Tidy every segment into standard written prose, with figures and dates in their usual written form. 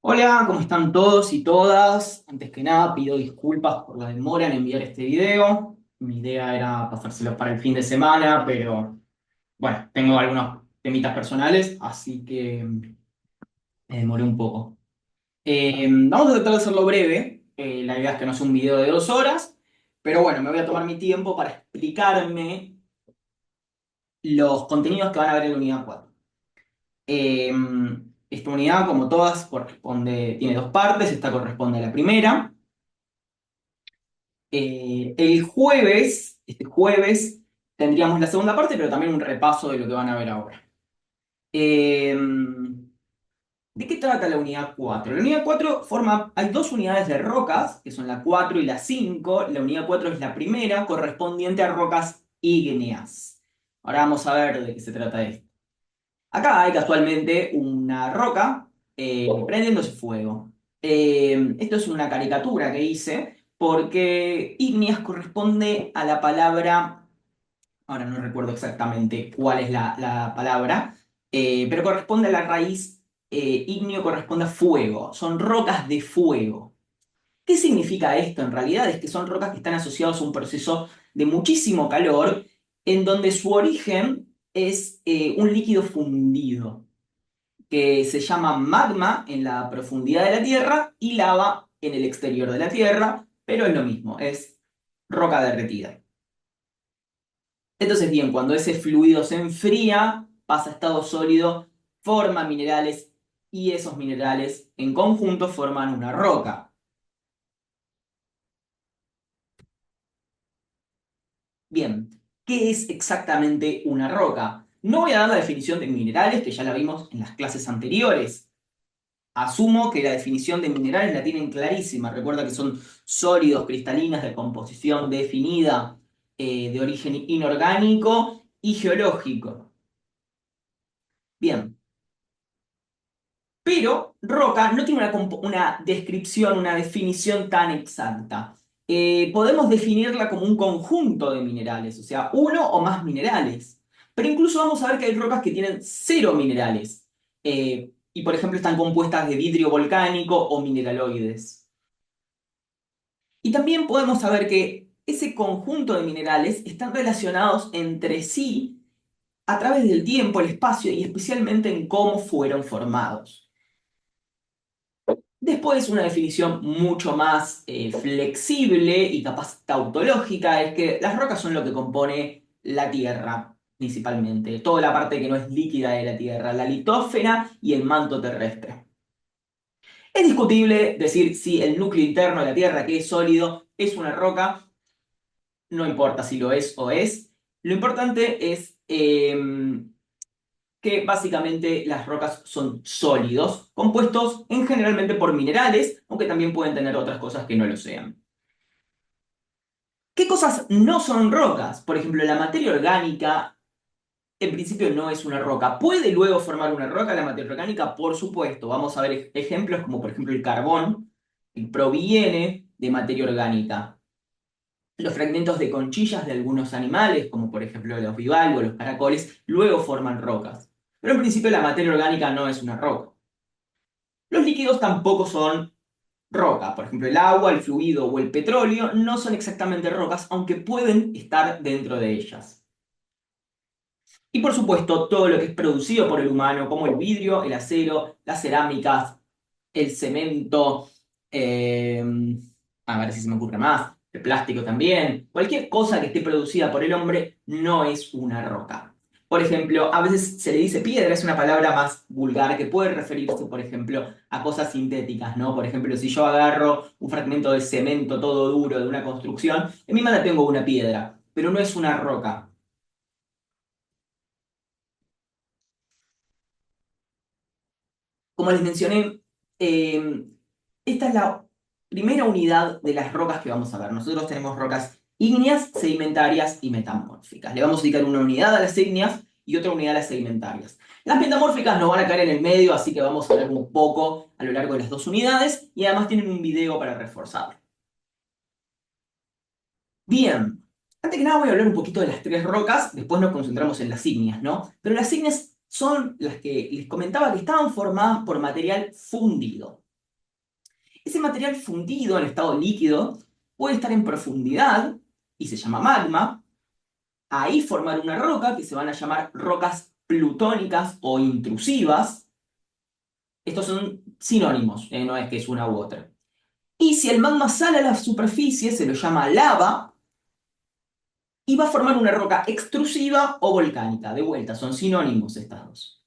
Hola, ¿cómo están todos y todas? Antes que nada, pido disculpas por la demora en enviar este video. Mi idea era pasárselo para el fin de semana, pero bueno, tengo algunos temitas personales, así que me demoré un poco. Vamos a tratar de hacerlo breve. La idea es que no sea un video de 2 horas, pero bueno, me voy a tomar mi tiempo para explicarme los contenidos que van a ver en la unidad 4. Eh, Esta unidad, como todas, tiene dos partes. Esta corresponde a la primera. Este jueves, tendríamos la segunda parte, pero también un repaso de lo que van a ver ahora. Eh, ¿De qué trata la unidad 4? La unidad 4 hay dos unidades de rocas, que son la 4 y la 5. La unidad 4 es la primera, correspondiente a rocas ígneas. Ahora vamos a ver de qué se trata esto. Acá hay casualmente una roca prendiéndose fuego. Esto es una caricatura que hice porque ígneas corresponde a la palabra, ahora no recuerdo exactamente cuál es la palabra, pero corresponde a la raíz, ígneo corresponde a fuego, son rocas de fuego. ¿Qué significa esto en realidad? Es que son rocas que están asociadas a un proceso de muchísimo calor, en donde su origen es un líquido fundido que se llama magma en la profundidad de la Tierra y lava en el exterior de la Tierra, pero es lo mismo, es roca derretida. Entonces, bien, cuando ese fluido se enfría, pasa a estado sólido, forma minerales y esos minerales en conjunto forman una roca. Bien, ¿qué es exactamente una roca? No voy a dar la definición de minerales, que ya la vimos en las clases anteriores. Asumo que la definición de minerales la tienen clarísima. Recuerda que son sólidos, cristalinas, de composición definida, de origen inorgánico y geológico. Bien, pero roca no tiene una descripción, una definición tan exacta. Podemos definirla como un conjunto de minerales, o sea, uno o más minerales. Pero incluso vamos a ver que hay rocas que tienen cero minerales. Y por ejemplo están compuestas de vidrio volcánico o mineraloides. Y también podemos saber que ese conjunto de minerales están relacionados entre sí a través del tiempo, el espacio y especialmente en cómo fueron formados. Después, una definición mucho más flexible y capaz tautológica es que las rocas son lo que compone la Tierra, principalmente. Toda la parte que no es líquida de la Tierra, la litósfera y el manto terrestre. Es discutible decir si el núcleo interno de la Tierra, que es sólido, es una roca. No importa si lo es o es. Lo importante es que básicamente las rocas son sólidos, compuestos generalmente por minerales, aunque también pueden tener otras cosas que no lo sean. ¿Qué cosas no son rocas? Por ejemplo, la materia orgánica en principio no es una roca. ¿Puede luego formar una roca la materia orgánica? Por supuesto. Vamos a ver ejemplos como por ejemplo el carbón, que proviene de materia orgánica. Los fragmentos de conchillas de algunos animales, como por ejemplo los bivalvos, los caracoles, luego forman rocas. Pero en principio la materia orgánica no es una roca. Los líquidos tampoco son roca. Por ejemplo, el agua, el fluido o el petróleo no son exactamente rocas, aunque pueden estar dentro de ellas. Y por supuesto, todo lo que es producido por el humano, como el vidrio, el acero, las cerámicas, el cemento, eh, a ver si se me ocurre más, el plástico también, cualquier cosa que esté producida por el hombre no es una roca. Por ejemplo, a veces se le dice piedra, es una palabra más vulgar que puede referirse, por ejemplo, a cosas sintéticas, ¿no? Por ejemplo, si yo agarro un fragmento de cemento todo duro de una construcción, en mi mano tengo una piedra, pero no es una roca. Como les mencioné, eh, esta es la primera unidad de las rocas que vamos a ver. Nosotros tenemos rocas ígneas, sedimentarias y metamórficas. Le vamos a dedicar una unidad a las ígneas y otra unidad a las sedimentarias. Las metamórficas nos van a caer en el medio, así que vamos a ver un poco a lo largo de las dos unidades y además tienen un video para reforzarlo. Bien, antes que nada voy a hablar un poquito de las tres rocas, después nos concentramos en las ígneas, ¿no? Pero las ígneas son las que les comentaba que estaban formadas por material fundido. Ese material fundido en estado líquido puede estar en profundidad y se llama magma. Ahí formar una roca que se van a llamar rocas plutónicas o intrusivas. Estos son sinónimos, no es que es una u otra. Y si el magma sale a la superficie, se lo llama lava y va a formar una roca extrusiva o volcánica. De vuelta, son sinónimos estas dos.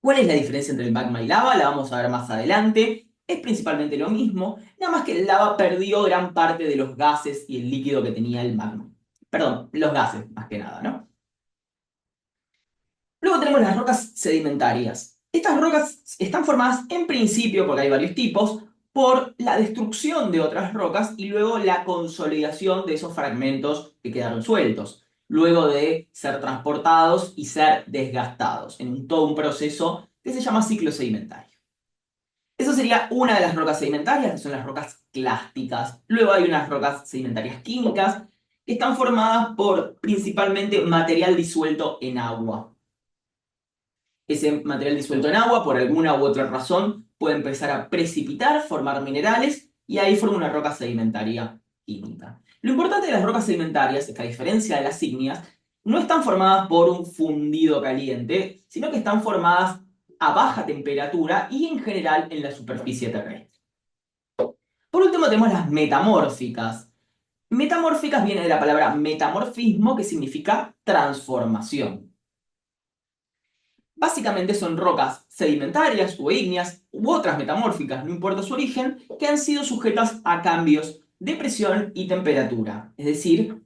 ¿Cuál es la diferencia entre el magma y lava? La vamos a ver más adelante. Es principalmente lo mismo, nada más que el lava perdió gran parte de los gases y el líquido que tenía el magma. Perdón, los gases, más que nada, ¿no? Luego tenemos las rocas sedimentarias. Estas rocas están formadas en principio, porque hay varios tipos, por la destrucción de otras rocas y luego la consolidación de esos fragmentos que quedaron sueltos, luego de ser transportados y ser desgastados en todo un proceso que se llama ciclo sedimentario. Eso sería una de las rocas sedimentarias, que son las rocas clásticas. Luego hay unas rocas sedimentarias químicas, que están formadas por principalmente material disuelto en agua. Ese material disuelto en agua, por alguna u otra razón, puede empezar a precipitar, formar minerales, y ahí forma una roca sedimentaria química. Lo importante de las rocas sedimentarias es que, a diferencia de las ígneas, no están formadas por un fundido caliente, sino que están formadas a baja temperatura y en general en la superficie terrestre. Por último tenemos las metamórficas. Metamórficas viene de la palabra metamorfismo, que significa transformación. Básicamente son rocas sedimentarias o ígneas u otras metamórficas, no importa su origen, que han sido sujetas a cambios de presión y temperatura. Es decir,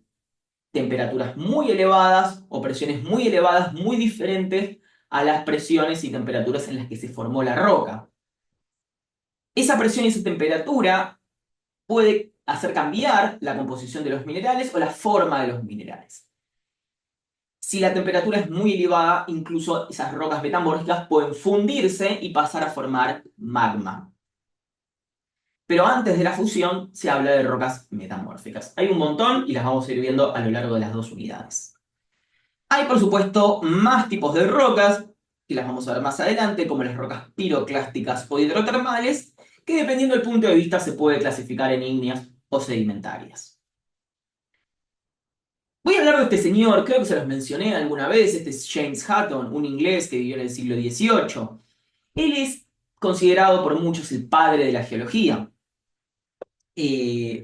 temperaturas muy elevadas o presiones muy elevadas, muy diferentes a las presiones y temperaturas en las que se formó la roca. Esa presión y esa temperatura puede hacer cambiar la composición de los minerales o la forma de los minerales. Si la temperatura es muy elevada, incluso esas rocas metamórficas pueden fundirse y pasar a formar magma. Pero antes de la fusión se habla de rocas metamórficas. Hay un montón y las vamos a ir viendo a lo largo de las dos unidades. Hay, por supuesto, más tipos de rocas, que las vamos a ver más adelante, como las rocas piroclásticas o hidrotermales, que dependiendo del punto de vista se puede clasificar en ígneas o sedimentarias. Voy a hablar de este señor, creo que se los mencioné alguna vez, este es James Hutton, un inglés que vivió en el siglo XVIII. Él es considerado por muchos el padre de la geología,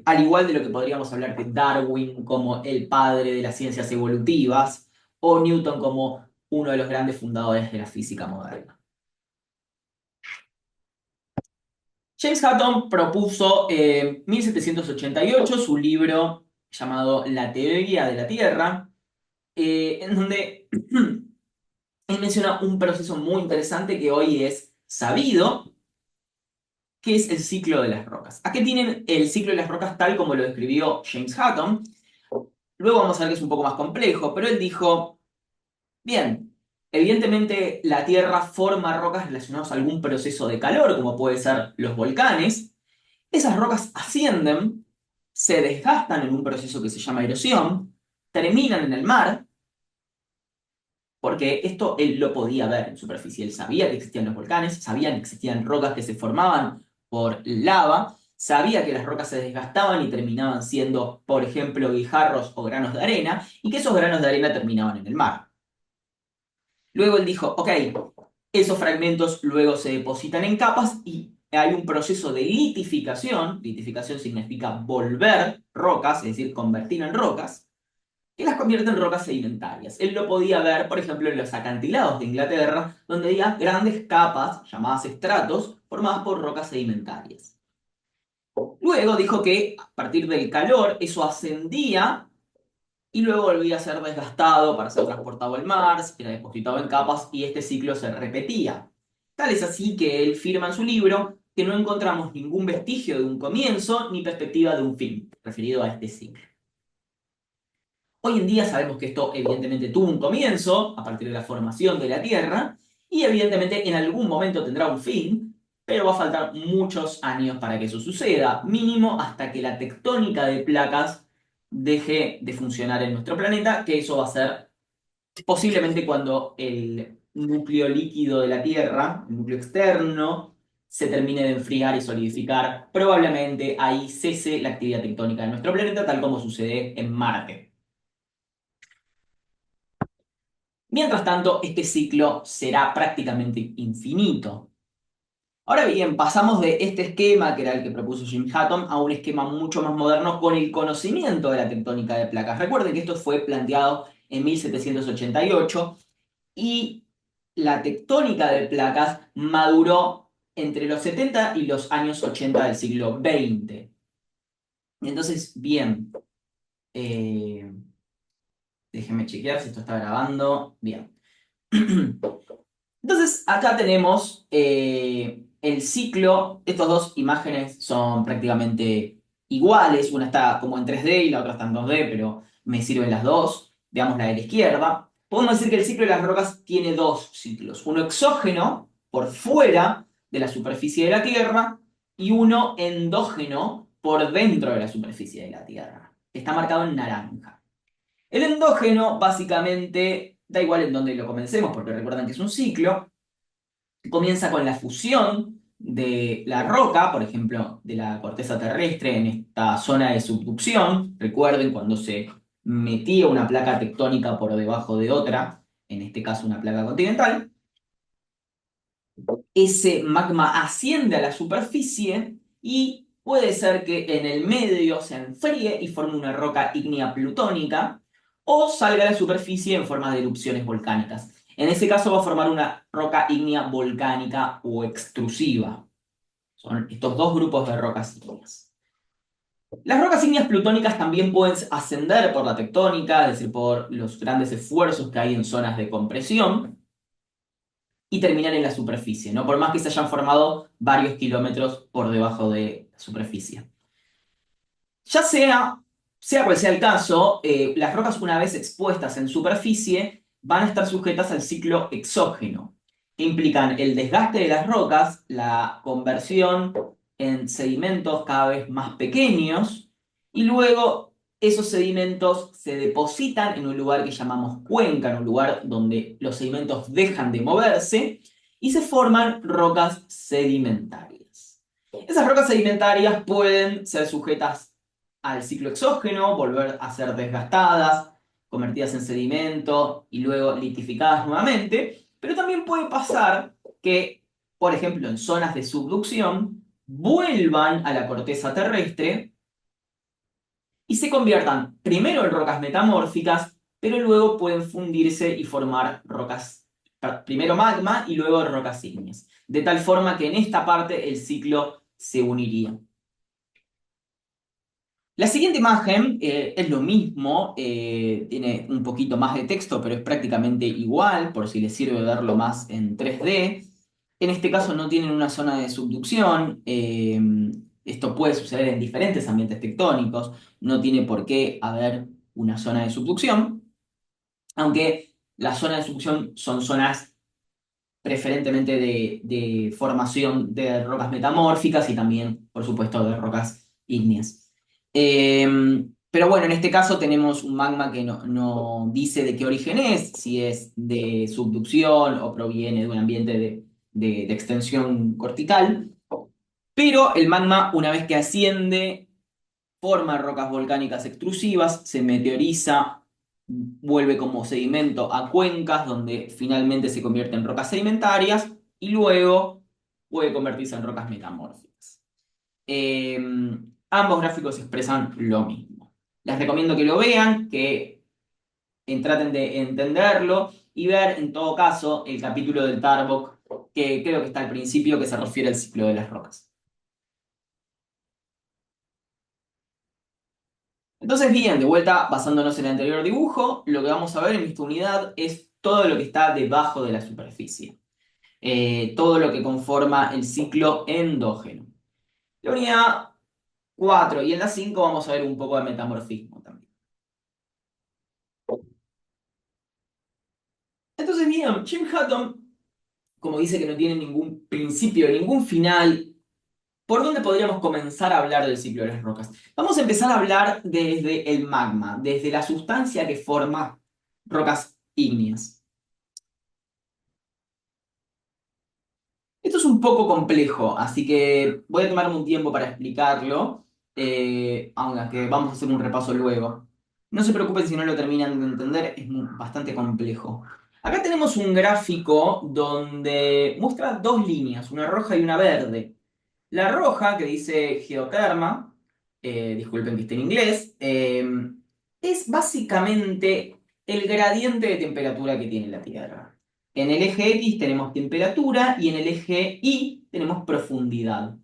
al igual de lo que podríamos hablar de Darwin como el padre de las ciencias evolutivas, o Newton como uno de los grandes fundadores de la física moderna. James Hutton propuso en 1788 su libro llamado La teoría de la Tierra, en donde él menciona un proceso muy interesante que hoy es sabido, que es el ciclo de las rocas. Aquí tienen el ciclo de las rocas tal como lo describió James Hutton. Luego vamos a ver que es un poco más complejo, pero él dijo, bien, evidentemente la Tierra forma rocas relacionadas a algún proceso de calor, como puede ser los volcanes. Esas rocas ascienden, se desgastan en un proceso que se llama erosión, terminan en el mar, porque esto él lo podía ver en superficie. Él sabía que existían los volcanes, sabía que existían rocas que se formaban por lava, sabía que las rocas se desgastaban y terminaban siendo, por ejemplo, guijarros o granos de arena, y que esos granos de arena terminaban en el mar. Luego él dijo, ok, esos fragmentos luego se depositan en capas y hay un proceso de litificación. Litificación significa volver rocas, es decir, convertir en rocas, que las convierte en rocas sedimentarias. Él lo podía ver, por ejemplo, en los acantilados de Inglaterra, donde había grandes capas, llamadas estratos, formadas por rocas sedimentarias. Luego dijo que a partir del calor eso ascendía y luego volvía a ser desgastado para ser transportado al mar, era depositado en capas y este ciclo se repetía. Tal es así que él firma en su libro que no encontramos ningún vestigio de un comienzo ni perspectiva de un fin, referido a este ciclo. Hoy en día sabemos que esto evidentemente tuvo un comienzo a partir de la formación de la Tierra y evidentemente en algún momento tendrá un fin, pero va a faltar muchos años para que eso suceda, mínimo hasta que la tectónica de placas deje de funcionar en nuestro planeta, que eso va a ser posiblemente cuando el núcleo líquido de la Tierra, el núcleo externo, se termine de enfriar y solidificar, probablemente ahí cese la actividad tectónica de nuestro planeta, tal como sucede en Marte. Mientras tanto, este ciclo será prácticamente infinito. Ahora bien, pasamos de este esquema, que era el que propuso Jim Hatton, a un esquema mucho más moderno con el conocimiento de la tectónica de placas. Recuerden que esto fue planteado en 1788 y la tectónica de placas maduró entre los 70 y los años 80 del siglo XX. Entonces, bien, eh, déjenme chequear si esto está grabando. Bien. Entonces, acá tenemos el ciclo. Estas dos imágenes son prácticamente iguales. Una está como en 3D y la otra está en 2D, pero me sirven las dos. Veamos la de la izquierda. Podemos decir que el ciclo de las rocas tiene dos ciclos. Uno exógeno, por fuera de la superficie de la Tierra, y uno endógeno, por dentro de la superficie de la Tierra. Está marcado en naranja. El endógeno, básicamente, da igual en dónde lo comencemos, porque recuerdan que es un ciclo, comienza con la fusión de la roca, por ejemplo, de la corteza terrestre en esta zona de subducción. Recuerden cuando se metía una placa tectónica por debajo de otra, en este caso una placa continental. Ese magma asciende a la superficie y puede ser que en el medio se enfríe y forme una roca ígnea plutónica o salga a la superficie en forma de erupciones volcánicas. En ese caso va a formar una roca ígnea volcánica o extrusiva. Son estos dos grupos de rocas ígneas. Las rocas ígneas plutónicas también pueden ascender por la tectónica, es decir, por los grandes esfuerzos que hay en zonas de compresión, y terminar en la superficie, ¿no? Por más que se hayan formado varios kilómetros por debajo de la superficie. Ya sea cual sea el caso, las rocas una vez expuestas en superficie van a estar sujetas al ciclo exógeno, que implican el desgaste de las rocas, la conversión en sedimentos cada vez más pequeños, y luego esos sedimentos se depositan en un lugar que llamamos cuenca, en un lugar donde los sedimentos dejan de moverse, y se forman rocas sedimentarias. Esas rocas sedimentarias pueden ser sujetas al ciclo exógeno, volver a ser desgastadas, convertidas en sedimento y luego litificadas nuevamente, pero también puede pasar que, por ejemplo, en zonas de subducción, vuelvan a la corteza terrestre y se conviertan primero en rocas metamórficas, pero luego pueden fundirse y formar rocas, primero magma y luego rocas ígneas, de tal forma que en esta parte el ciclo se uniría. La siguiente imagen es lo mismo, tiene un poquito más de texto, pero es prácticamente igual, por si les sirve verlo más en 3D. En este caso no tienen una zona de subducción, esto puede suceder en diferentes ambientes tectónicos, no tiene por qué haber una zona de subducción, aunque las zonas de subducción son zonas preferentemente de formación de rocas metamórficas y también, por supuesto, de rocas ígneas. Pero bueno, en este caso tenemos un magma que no dice de qué origen es, si es de subducción o proviene de un ambiente de extensión cortical, pero el magma, una vez que asciende, forma rocas volcánicas extrusivas, se meteoriza, vuelve como sedimento a cuencas, donde finalmente se convierte en rocas sedimentarias y luego puede convertirse en rocas metamórficas. Eh, Ambos gráficos expresan lo mismo. Les recomiendo que lo vean, que traten de entenderlo y ver en todo caso el capítulo del Tarbok, que creo que está al principio, que se refiere al ciclo de las rocas. Entonces, bien, de vuelta, basándonos en el anterior dibujo, lo que vamos a ver en esta unidad es todo lo que está debajo de la superficie. Todo lo que conforma el ciclo endógeno. La unidad 4 y en la 5 vamos a ver un poco de metamorfismo también. Entonces, bien, Jim Hutton, como dice que no tiene ningún principio, ningún final, ¿por dónde podríamos comenzar a hablar del ciclo de las rocas? Vamos a empezar a hablar desde el magma, desde la sustancia que forma rocas ígneas. Esto Esto es un poco complejo, así que voy a tomarme un tiempo para explicarlo, aunque vamos a hacer un repaso luego. No se preocupen si no lo terminan de entender, es bastante complejo. Acá tenemos un gráfico donde muestra dos líneas, una roja y una verde. La roja, que dice geoterma, disculpen que esté en inglés, es básicamente el gradiente de temperatura que tiene la Tierra. En el eje X tenemos temperatura y en el eje Y tenemos profundidad.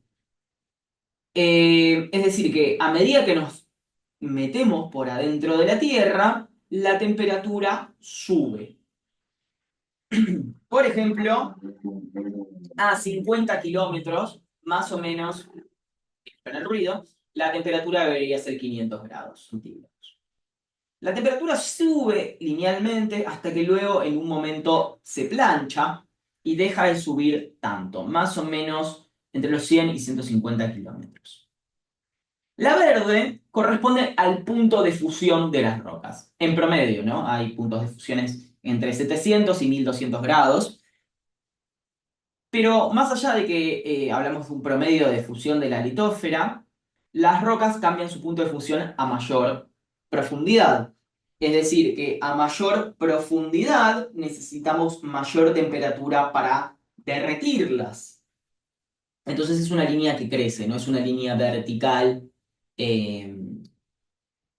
Es decir, que a medida que nos metemos por adentro de la Tierra, la temperatura sube. Por ejemplo, a 50 kilómetros, más o menos, con el ruido, la temperatura debería ser 500 grados centígrados. La temperatura sube linealmente hasta que luego en un momento se plancha y deja de subir tanto, más o menos entre los 100 y 150 kilómetros. La verde corresponde al punto de fusión de las rocas. En promedio, ¿no? Hay puntos de fusiones entre 700 y 1200 grados. Pero más allá de que hablamos de un promedio de fusión de la litósfera, las rocas cambian su punto de fusión a mayor profundidad. Es decir, que a mayor profundidad necesitamos mayor temperatura para derretirlas. Entonces es una línea que crece, no es una línea vertical eh,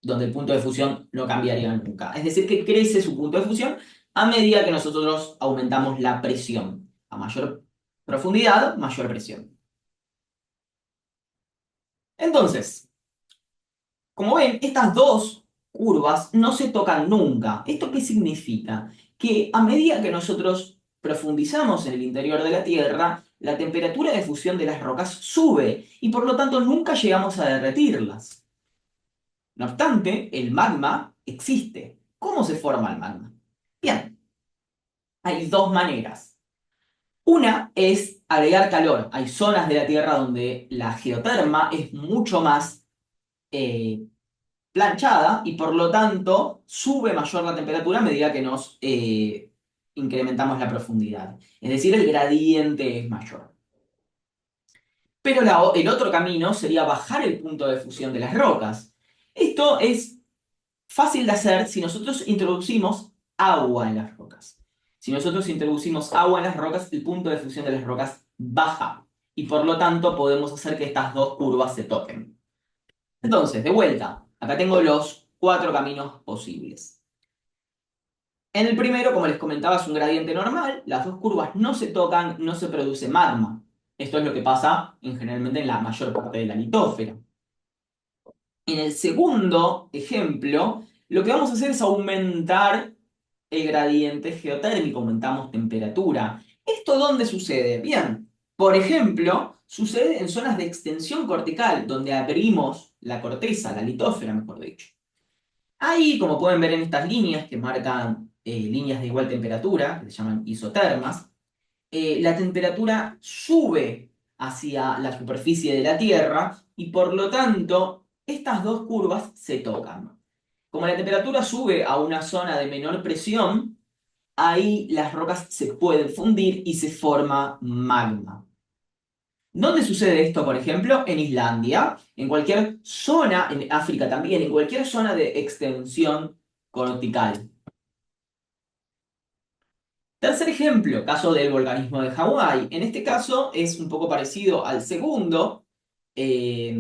donde el punto de fusión no cambiaría nunca. Es decir, que crece su punto de fusión a medida que nosotros aumentamos la presión. A mayor profundidad, mayor presión. Entonces, como ven, estas dos curvas no se tocan nunca. ¿Esto qué significa? Que a medida que nosotros profundizamos en el interior de la Tierra, la temperatura de fusión de las rocas sube y por lo tanto nunca llegamos a derretirlas. No obstante, el magma existe. ¿Cómo se forma el magma? Bien, hay dos maneras. Una es agregar calor. Hay zonas de la Tierra donde la geoterma es mucho más eh, planchada y por lo tanto sube mayor la temperatura a medida que nos incrementamos la profundidad. Es decir, el gradiente es mayor. Pero el otro camino sería bajar el punto de fusión de las rocas. Esto es fácil de hacer si nosotros introducimos agua en las rocas. Si nosotros introducimos agua en las rocas, el punto de fusión de las rocas baja y por lo tanto podemos hacer que estas dos curvas se toquen. Entonces, de vuelta, acá tengo los cuatro caminos posibles. En el primero, como les comentaba, es un gradiente normal, las dos curvas no se tocan, no se produce magma. Esto es lo que pasa generalmente en la mayor parte de la litósfera. En el segundo ejemplo, lo que vamos a hacer es aumentar el gradiente geotérmico, aumentamos temperatura. ¿Esto dónde sucede? Bien, por ejemplo, sucede en zonas de extensión cortical, donde abrimos la corteza, la litósfera, mejor dicho. Ahí, como pueden ver en estas líneas que marcan líneas de igual temperatura, que se llaman isotermas, la temperatura sube hacia la superficie de la Tierra y por lo tanto estas dos curvas se tocan. Como la temperatura sube a una zona de menor presión, ahí las rocas se pueden fundir y se forma magma. ¿Dónde sucede esto, por ejemplo? En Islandia, en cualquier zona, en África también, en cualquier zona de extensión cortical. Tercer ejemplo, caso del volcanismo de Hawái. En este caso es un poco parecido al segundo, eh,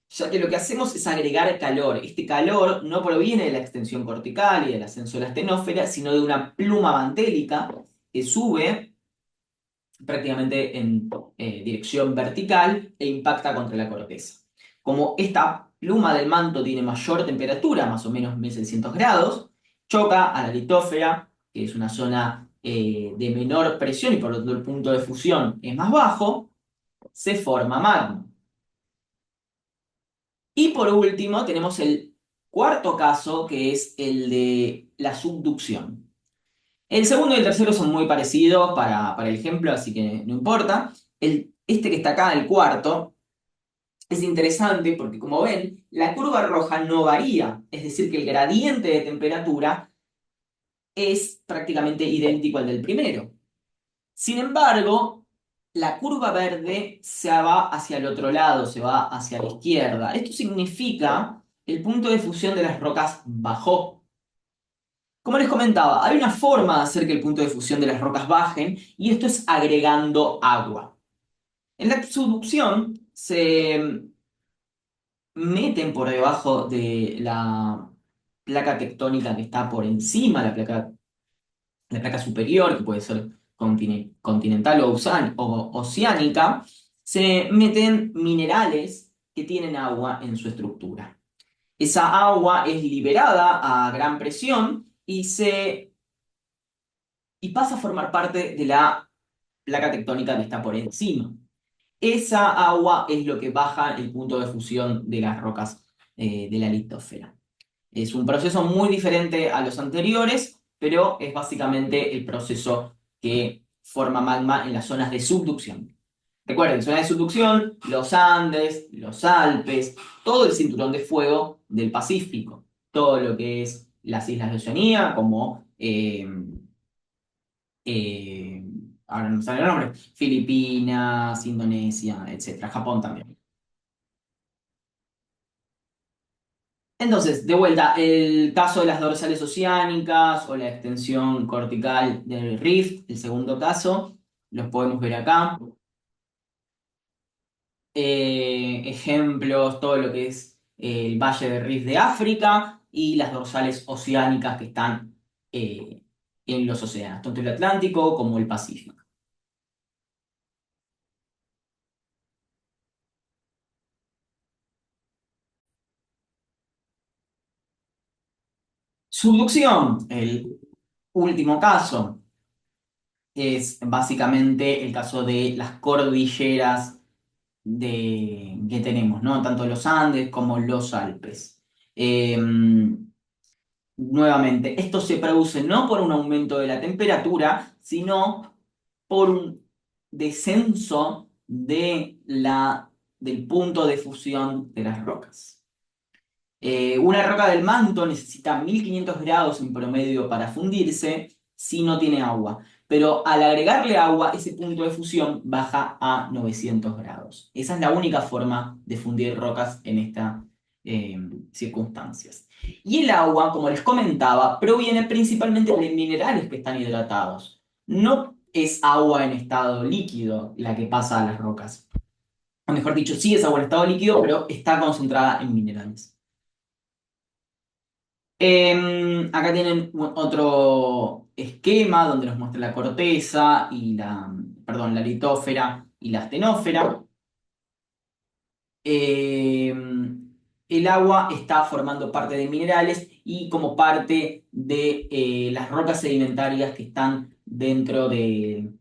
ya que lo que hacemos es agregar calor. Este calor no proviene de la extensión cortical y del ascenso de la astenósfera, sino de una pluma mantélica que sube prácticamente en dirección vertical e impacta contra la corteza. Como esta pluma del manto tiene mayor temperatura, más o menos 1600 grados, choca a la litósfera, que es una zona de menor presión y por lo tanto el punto de fusión es más bajo, se forma magma. Y por último tenemos el cuarto caso, que es el de la subducción. El segundo y el tercero son muy parecidos para el ejemplo, así que no importa. Este que está acá, el cuarto, es interesante porque, como ven, la curva roja no varía, es decir, que el gradiente de temperatura es prácticamente idéntico al del primero. Sin embargo, la curva verde se va hacia el otro lado, se va hacia la izquierda. Esto significa que el punto de fusión de las rocas bajó. Como les comentaba, hay una forma de hacer que el punto de fusión de las rocas bajen y esto es agregando agua. En la subducción se meten por debajo de la placa tectónica que está por encima, la placa superior, que puede ser continental o oceánica, se meten minerales que tienen agua en su estructura. Esa agua es liberada a gran presión y pasa a formar parte de la placa tectónica que está por encima. Esa agua es lo que baja el punto de fusión de las rocas de la litósfera. Es un proceso muy diferente a los anteriores, pero es básicamente el proceso que forma magma en las zonas de subducción. Recuerden, zonas de subducción, los Andes, los Alpes, todo el cinturón de fuego del Pacífico, todo lo que es las islas de Oceanía, como eh, ahora no me sale el nombre, Filipinas, Indonesia, etcétera, Japón también. Entonces, de vuelta, el caso de las dorsales oceánicas o la extensión cortical del rift, el segundo caso, los podemos ver acá. Ejemplos, todo lo que es el valle de Rift de África y las dorsales oceánicas que están en los océanos, tanto el Atlántico como el Pacífico. Subducción, el último caso, es básicamente el caso de las cordilleras que tenemos, ¿no? Tanto los Andes como los Alpes. Nuevamente, esto se produce no por un aumento de la temperatura, sino por un descenso del punto de fusión de las rocas. Una roca del manto necesita 1500 grados en promedio para fundirse si no tiene agua, pero al agregarle agua, ese punto de fusión baja a 900 grados. Esa es la única forma de fundir rocas en estas circunstancias. Y el agua, como les comentaba, proviene principalmente de minerales que están hidratados. No es agua en estado líquido la que pasa a las rocas. O mejor dicho, sí es agua en estado líquido, pero está concentrada en minerales. Acá tienen otro esquema donde nos muestra la corteza perdón, la litósfera y la astenósfera. El agua está formando parte de minerales y como parte de las rocas sedimentarias que están dentro de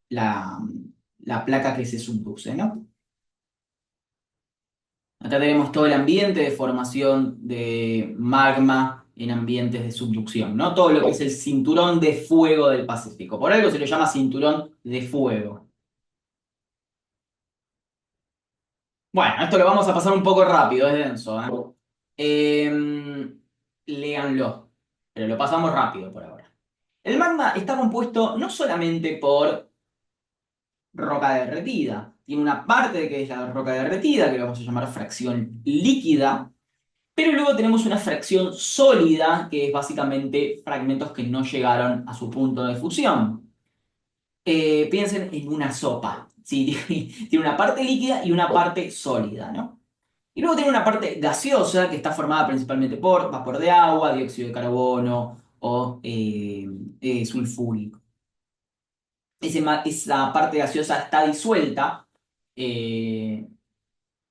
la, la placa que se subduce, ¿no? Acá tenemos todo el ambiente de formación de magma en ambientes de subducción, ¿no? Todo lo que es el cinturón de fuego del Pacífico. Por algo se lo llama cinturón de fuego. Bueno, esto lo vamos a pasar un poco rápido, es denso, ¿eh? Léanlo, pero lo pasamos rápido por ahora. El magma está compuesto no solamente por roca derretida, tiene una parte que es la roca derretida, que lo vamos a llamar fracción líquida. Pero luego tenemos una fracción sólida, que es básicamente fragmentos que no llegaron a su punto de fusión. Piensen en una sopa, ¿sí? Tiene una parte líquida y una parte sólida, ¿no? Y luego tiene una parte gaseosa, que está formada principalmente por vapor de agua, dióxido de carbono o sulfúrico. Esa parte gaseosa está disuelta eh,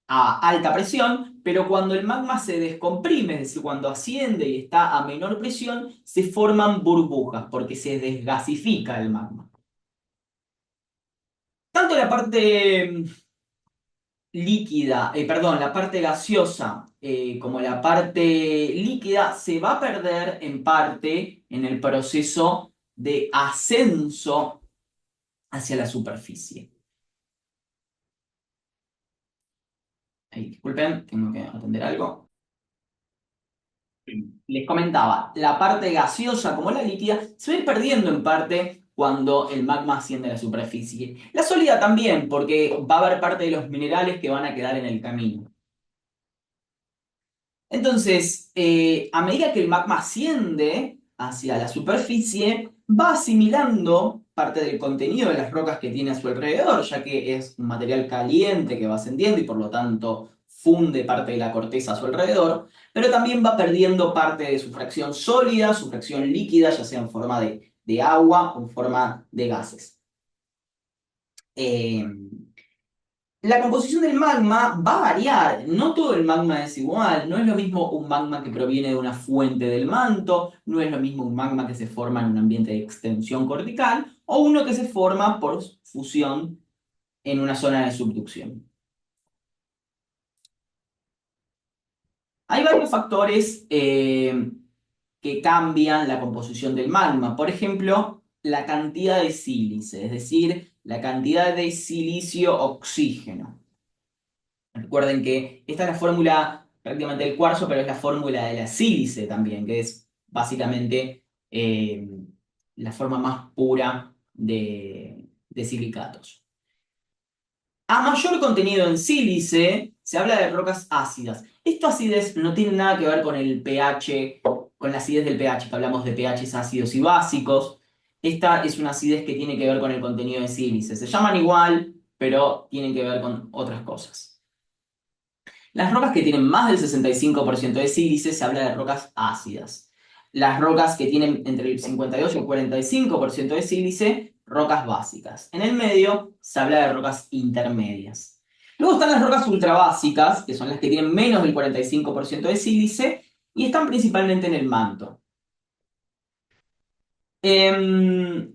a alta presión, pero cuando el magma se descomprime, es decir, cuando asciende y está a menor presión, se forman burbujas porque se desgasifica el magma. Tanto la parte líquida, perdón, la parte gaseosa como la parte líquida se va a perder en parte en el proceso de ascenso hacia la superficie. Ay, disculpen, tengo que atender algo. Les comentaba, la parte gaseosa como la líquida se va a ir perdiendo en parte cuando el magma asciende a la superficie. La sólida también, porque va a haber parte de los minerales que van a quedar en el camino. Entonces, a medida que el magma asciende hacia la superficie, va asimilando parte del contenido de las rocas que tiene a su alrededor, ya que es un material caliente que va ascendiendo y por lo tanto funde parte de la corteza a su alrededor, pero también va perdiendo parte de su fracción sólida, su fracción líquida, ya sea en forma de agua o en forma de gases. Eh, la composición del magma va a variar, no todo el magma es igual, no es lo mismo un magma que proviene de una fuente del manto, no es lo mismo un magma que se forma en un ambiente de extensión cortical o uno que se forma por fusión en una zona de subducción. Hay varios factores que cambian la composición del magma, por ejemplo, la cantidad de sílice, es decir, la cantidad de silicio-oxígeno. Recuerden que esta es la fórmula prácticamente del cuarzo, pero es la fórmula de la sílice también, que es básicamente la forma más pura de silicatos. A mayor contenido en sílice, se habla de rocas ácidas. Esta acidez no tiene nada que ver con el pH, con la acidez del pH, que hablamos de pHs ácidos y básicos. Esta es una acidez que tiene que ver con el contenido de sílice. Se llaman igual, pero tienen que ver con otras cosas. Las rocas que tienen más del 65% de sílice se habla de rocas ácidas. Las rocas que tienen entre el 52 y el 45% de sílice, rocas básicas. En el medio se habla de rocas intermedias. Luego están las rocas ultrabásicas, que son las que tienen menos del 45% de sílice y están principalmente en el manto. Em,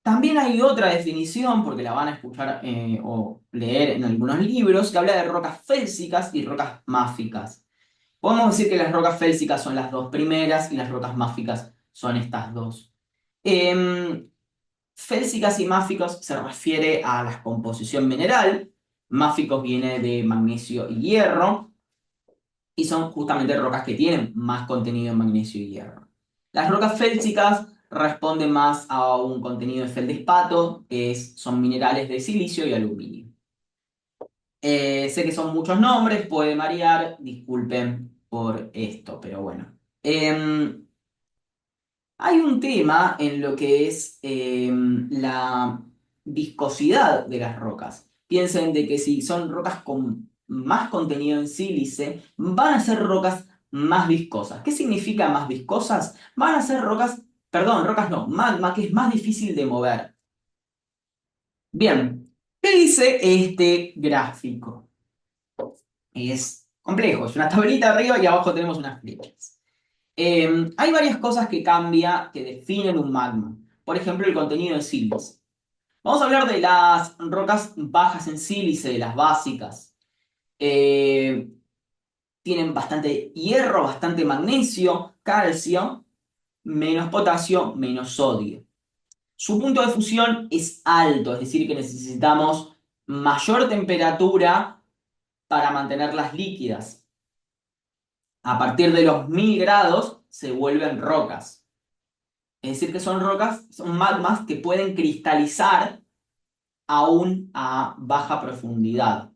También hay otra definición, porque la van a escuchar o leer en algunos libros, que habla de rocas félsicas y rocas máficas. Podemos decir que las rocas félsicas son las dos primeras y las rocas máficas son estas dos. Em, Félsicas y máficos se refiere a la composición mineral. Máficos viene de magnesio y hierro y son justamente rocas que tienen más contenido en magnesio y hierro. Las rocas félsicas responden más a un contenido de feldespato, son minerales de silicio y aluminio. Sé que son muchos nombres, puede variar, disculpen por esto, pero bueno. Hay un tema en lo que es la viscosidad de las rocas. Piensen de que si son rocas con más contenido en sílice, van a ser rocas más viscosas. ¿Qué significa más viscosas? Van a ser rocas, perdón, rocas no, magma, que es más difícil de mover. Bien, ¿qué dice este gráfico? Es complejo, es una tablita arriba y abajo tenemos unas flechas. Hay varias cosas que cambian, que definen un magma. Por ejemplo, el contenido de sílice. Vamos a hablar de las rocas bajas en sílice, de las básicas. Eh, Tienen bastante hierro, bastante magnesio, calcio, menos potasio, menos sodio. Su punto de fusión es alto, es decir, que necesitamos mayor temperatura para mantenerlas líquidas. A partir de los 1000 grados se vuelven rocas. Es decir, que son rocas, son magmas que pueden cristalizar aún a baja profundidad,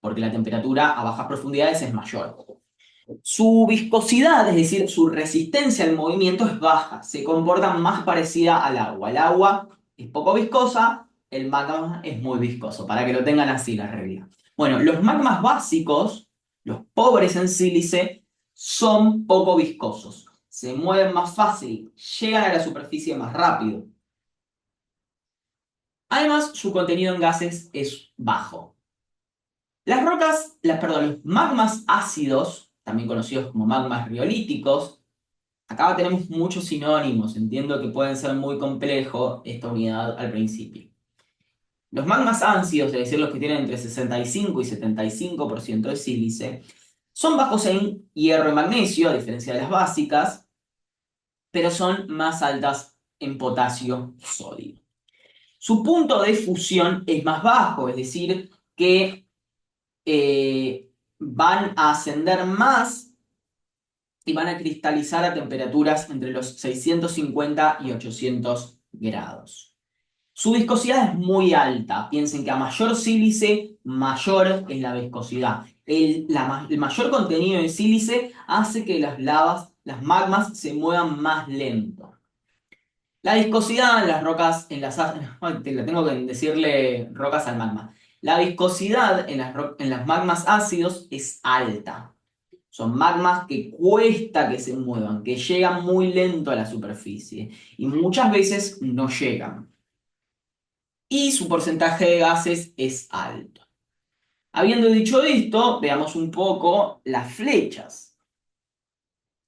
porque la temperatura a bajas profundidades es mayor. Su viscosidad, es decir, su resistencia al movimiento es baja, se comporta más parecida al agua. El agua es poco viscosa, el magma es muy viscoso, para que lo tengan así la regla. Bueno, los magmas básicos, los pobres en sílice, son poco viscosos. Se mueven más fácil, llegan a la superficie más rápido. Además, su contenido en gases es bajo. Perdón, los magmas ácidos, también conocidos como magmas riolíticos, acá tenemos muchos sinónimos, entiendo que pueden ser muy complejo esta unidad al principio. Los magmas ácidos, es decir, los que tienen entre 65 y 75% de sílice, son bajos en hierro y magnesio, a diferencia de las básicas, pero son más altas en potasio sólido. Su punto de fusión es más bajo, es decir, que van a ascender más y van a cristalizar a temperaturas entre los 650 y 800 grados. Su viscosidad es muy alta. Piensen que a mayor sílice, mayor es la viscosidad. El mayor contenido de sílice hace que las lavas, las magmas, se muevan más lento. La viscosidad en las rocas, la tengo que decirle rocas al magma. La viscosidad en las magmas ácidos es alta. Son magmas que cuesta que se muevan, que llegan muy lento a la superficie y muchas veces no llegan. Y su porcentaje de gases es alto. Habiendo dicho esto, veamos un poco las flechas.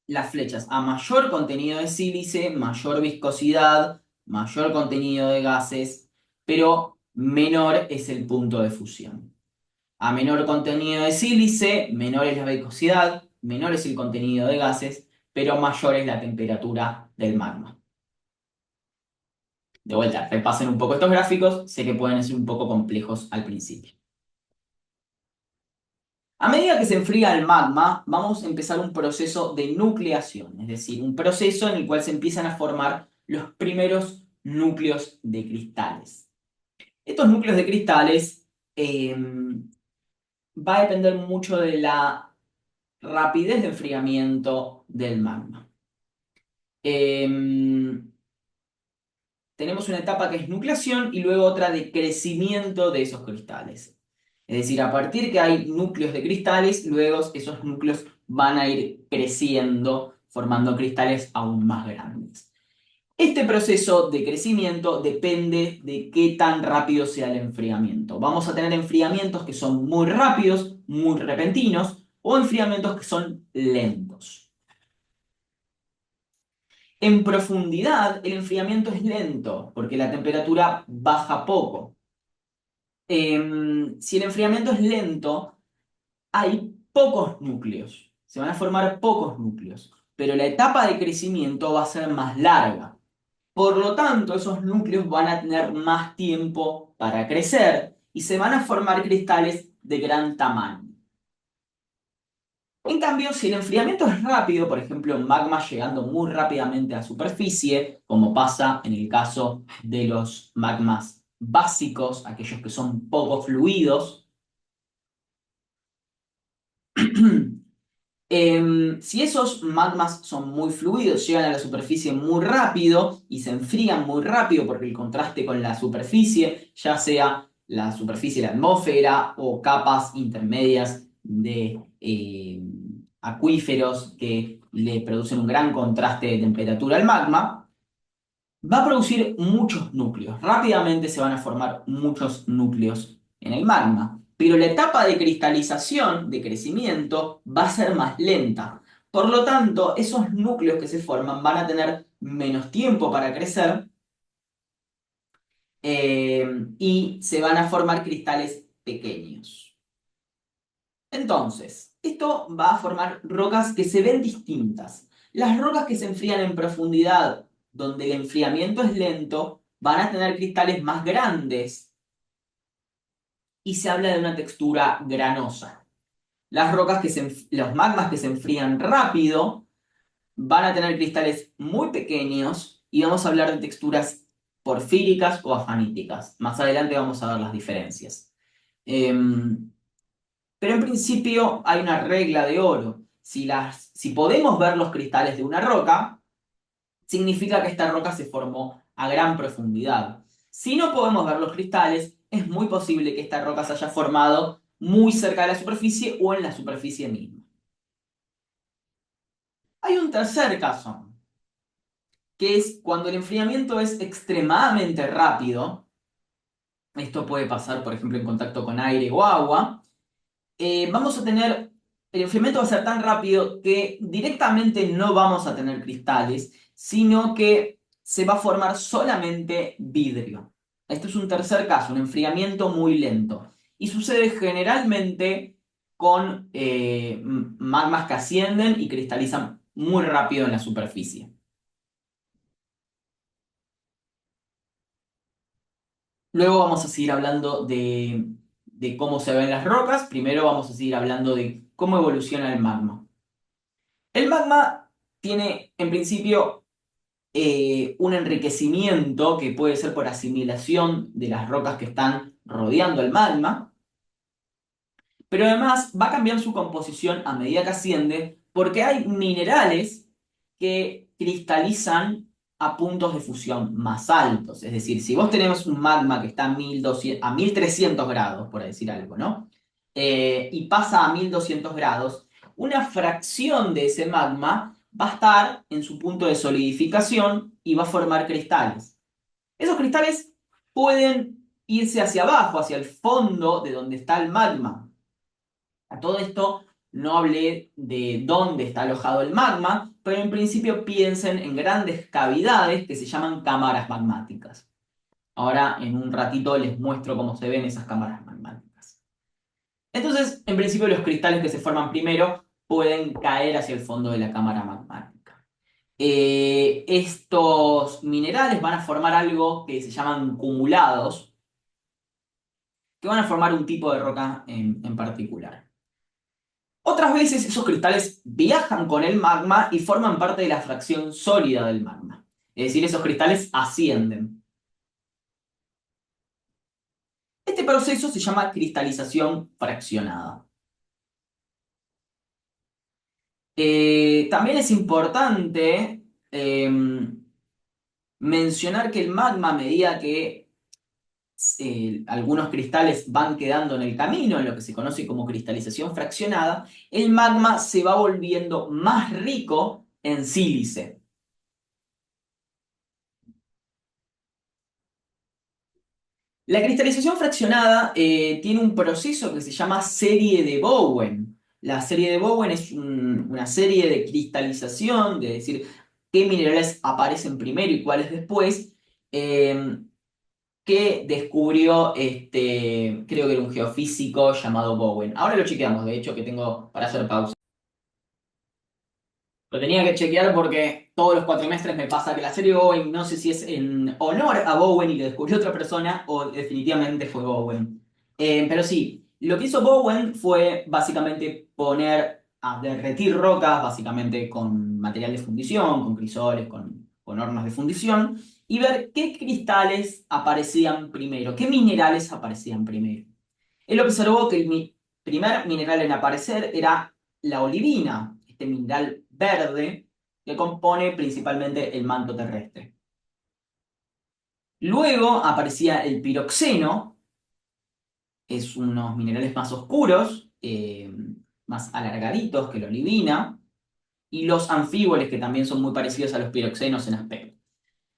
Las flechas a mayor contenido de sílice, mayor viscosidad, mayor contenido de gases, pero menor es el punto de fusión. A menor contenido de sílice, menor es la viscosidad, menor es el contenido de gases, pero mayor es la temperatura del magma. De vuelta, repasen un poco estos gráficos, sé que pueden ser un poco complejos al principio. A medida que se enfría el magma, vamos a empezar un proceso de nucleación, es decir, un proceso en el cual se empiezan a formar los primeros núcleos de cristales. Estos núcleos de cristales va a depender mucho de la rapidez de enfriamiento del magma. Tenemos una etapa que es nucleación y luego otra de crecimiento de esos cristales. Es decir, a partir que hay núcleos de cristales, luego esos núcleos van a ir creciendo, formando cristales aún más grandes. Este proceso de crecimiento depende de qué tan rápido sea el enfriamiento. Vamos a tener enfriamientos que son muy rápidos, muy repentinos, o enfriamientos que son lentos. En profundidad, el enfriamiento es lento, porque la temperatura baja poco. Si el enfriamiento es lento, hay pocos núcleos, se van a formar pocos núcleos, pero la etapa de crecimiento va a ser más larga. Por lo tanto, esos núcleos van a tener más tiempo para crecer y se van a formar cristales de gran tamaño. En cambio, si el enfriamiento es rápido, por ejemplo, magma llegando muy rápidamente a superficie, como pasa en el caso de los magmas básicos, aquellos que son poco fluidos, si esos magmas son muy fluidos, llegan a la superficie muy rápido y se enfrían muy rápido porque el contraste con la superficie, ya sea la superficie de la atmósfera o capas intermedias de acuíferos que le producen un gran contraste de temperatura al magma, va a producir muchos núcleos. Rápidamente se van a formar muchos núcleos en el magma. Pero la etapa de cristalización, de crecimiento, va a ser más lenta. Por lo tanto, esos núcleos que se forman van a tener menos tiempo para crecer y se van a formar cristales pequeños. Entonces, esto va a formar rocas que se ven distintas. Las rocas que se enfrían en profundidad, donde el enfriamiento es lento, van a tener cristales más grandes y se habla de una textura granosa. Los magmas que se enfrían rápido van a tener cristales muy pequeños y vamos a hablar de texturas porfíricas o afaníticas. Más adelante vamos a ver las diferencias. Pero en principio hay una regla de oro. Si podemos ver los cristales de una roca, significa que esta roca se formó a gran profundidad. Si no podemos ver los cristales, es muy posible que esta roca se haya formado muy cerca de la superficie o en la superficie misma. Hay un tercer caso, que es cuando el enfriamiento es extremadamente rápido. Esto puede pasar, por ejemplo, en contacto con aire o agua. Vamos a tener, el enfriamiento va a ser tan rápido que directamente no vamos a tener cristales, sino que se va a formar solamente vidrio. Este es un tercer caso, un enfriamiento muy lento. Y sucede generalmente con magmas que ascienden y cristalizan muy rápido en la superficie. Luego vamos a seguir hablando de cómo se ven las rocas. Primero vamos a seguir hablando de cómo evoluciona el magma. El magma tiene, en principio, un enriquecimiento que puede ser por asimilación de las rocas que están rodeando el magma, pero además va a cambiar su composición a medida que asciende porque hay minerales que cristalizan a puntos de fusión más altos. Es decir, si vos tenés un magma que está a 1200, a 1300 grados, por decir algo, ¿no? Y pasa a 1200 grados, una fracción de ese magma va a estar en su punto de solidificación y va a formar cristales. Esos cristales pueden irse hacia abajo, hacia el fondo de donde está el magma. A todo esto no hablé de dónde está alojado el magma, pero en principio piensen en grandes cavidades que se llaman cámaras magmáticas. Ahora en un ratito les muestro cómo se ven esas cámaras magmáticas. Entonces, en principio los cristales que se forman primero pueden caer hacia el fondo de la cámara magmática. Estos minerales van a formar algo que se llaman cumulados, que van a formar un tipo de roca en particular. Otras veces esos cristales viajan con el magma y forman parte de la fracción sólida del magma. Es decir, esos cristales ascienden. Este proceso se llama cristalización fraccionada. También es importante mencionar que el magma, a medida que algunos cristales van quedando en el camino, en lo que se conoce como cristalización fraccionada, el magma se va volviendo más rico en sílice. La cristalización fraccionada tiene un proceso que se llama serie de Bowen. La serie de Bowen es una serie de cristalización, de decir qué minerales aparecen primero y cuáles después, eh, que descubrió, creo que era un geofísico llamado Bowen. Ahora lo chequeamos, de hecho, que tengo para hacer pausa. Lo tenía que chequear porque todos los cuatrimestres me pasa que la serie Bowen, no sé si es en honor a Bowen y que descubrió otra persona o definitivamente fue Bowen. Pero sí, lo que hizo Bowen fue básicamente poner a derretir rocas, básicamente con material de fundición, con crisoles, con hornos de fundición, y ver qué cristales aparecían primero, qué minerales aparecían primero. Él observó que el primer mineral en aparecer era la olivina, este mineral verde que compone principalmente el manto terrestre. Luego aparecía el piroxeno, es unos minerales más oscuros, más alargaditos que la olivina, y los anfíboles, que también son muy parecidos a los piroxenos en aspecto.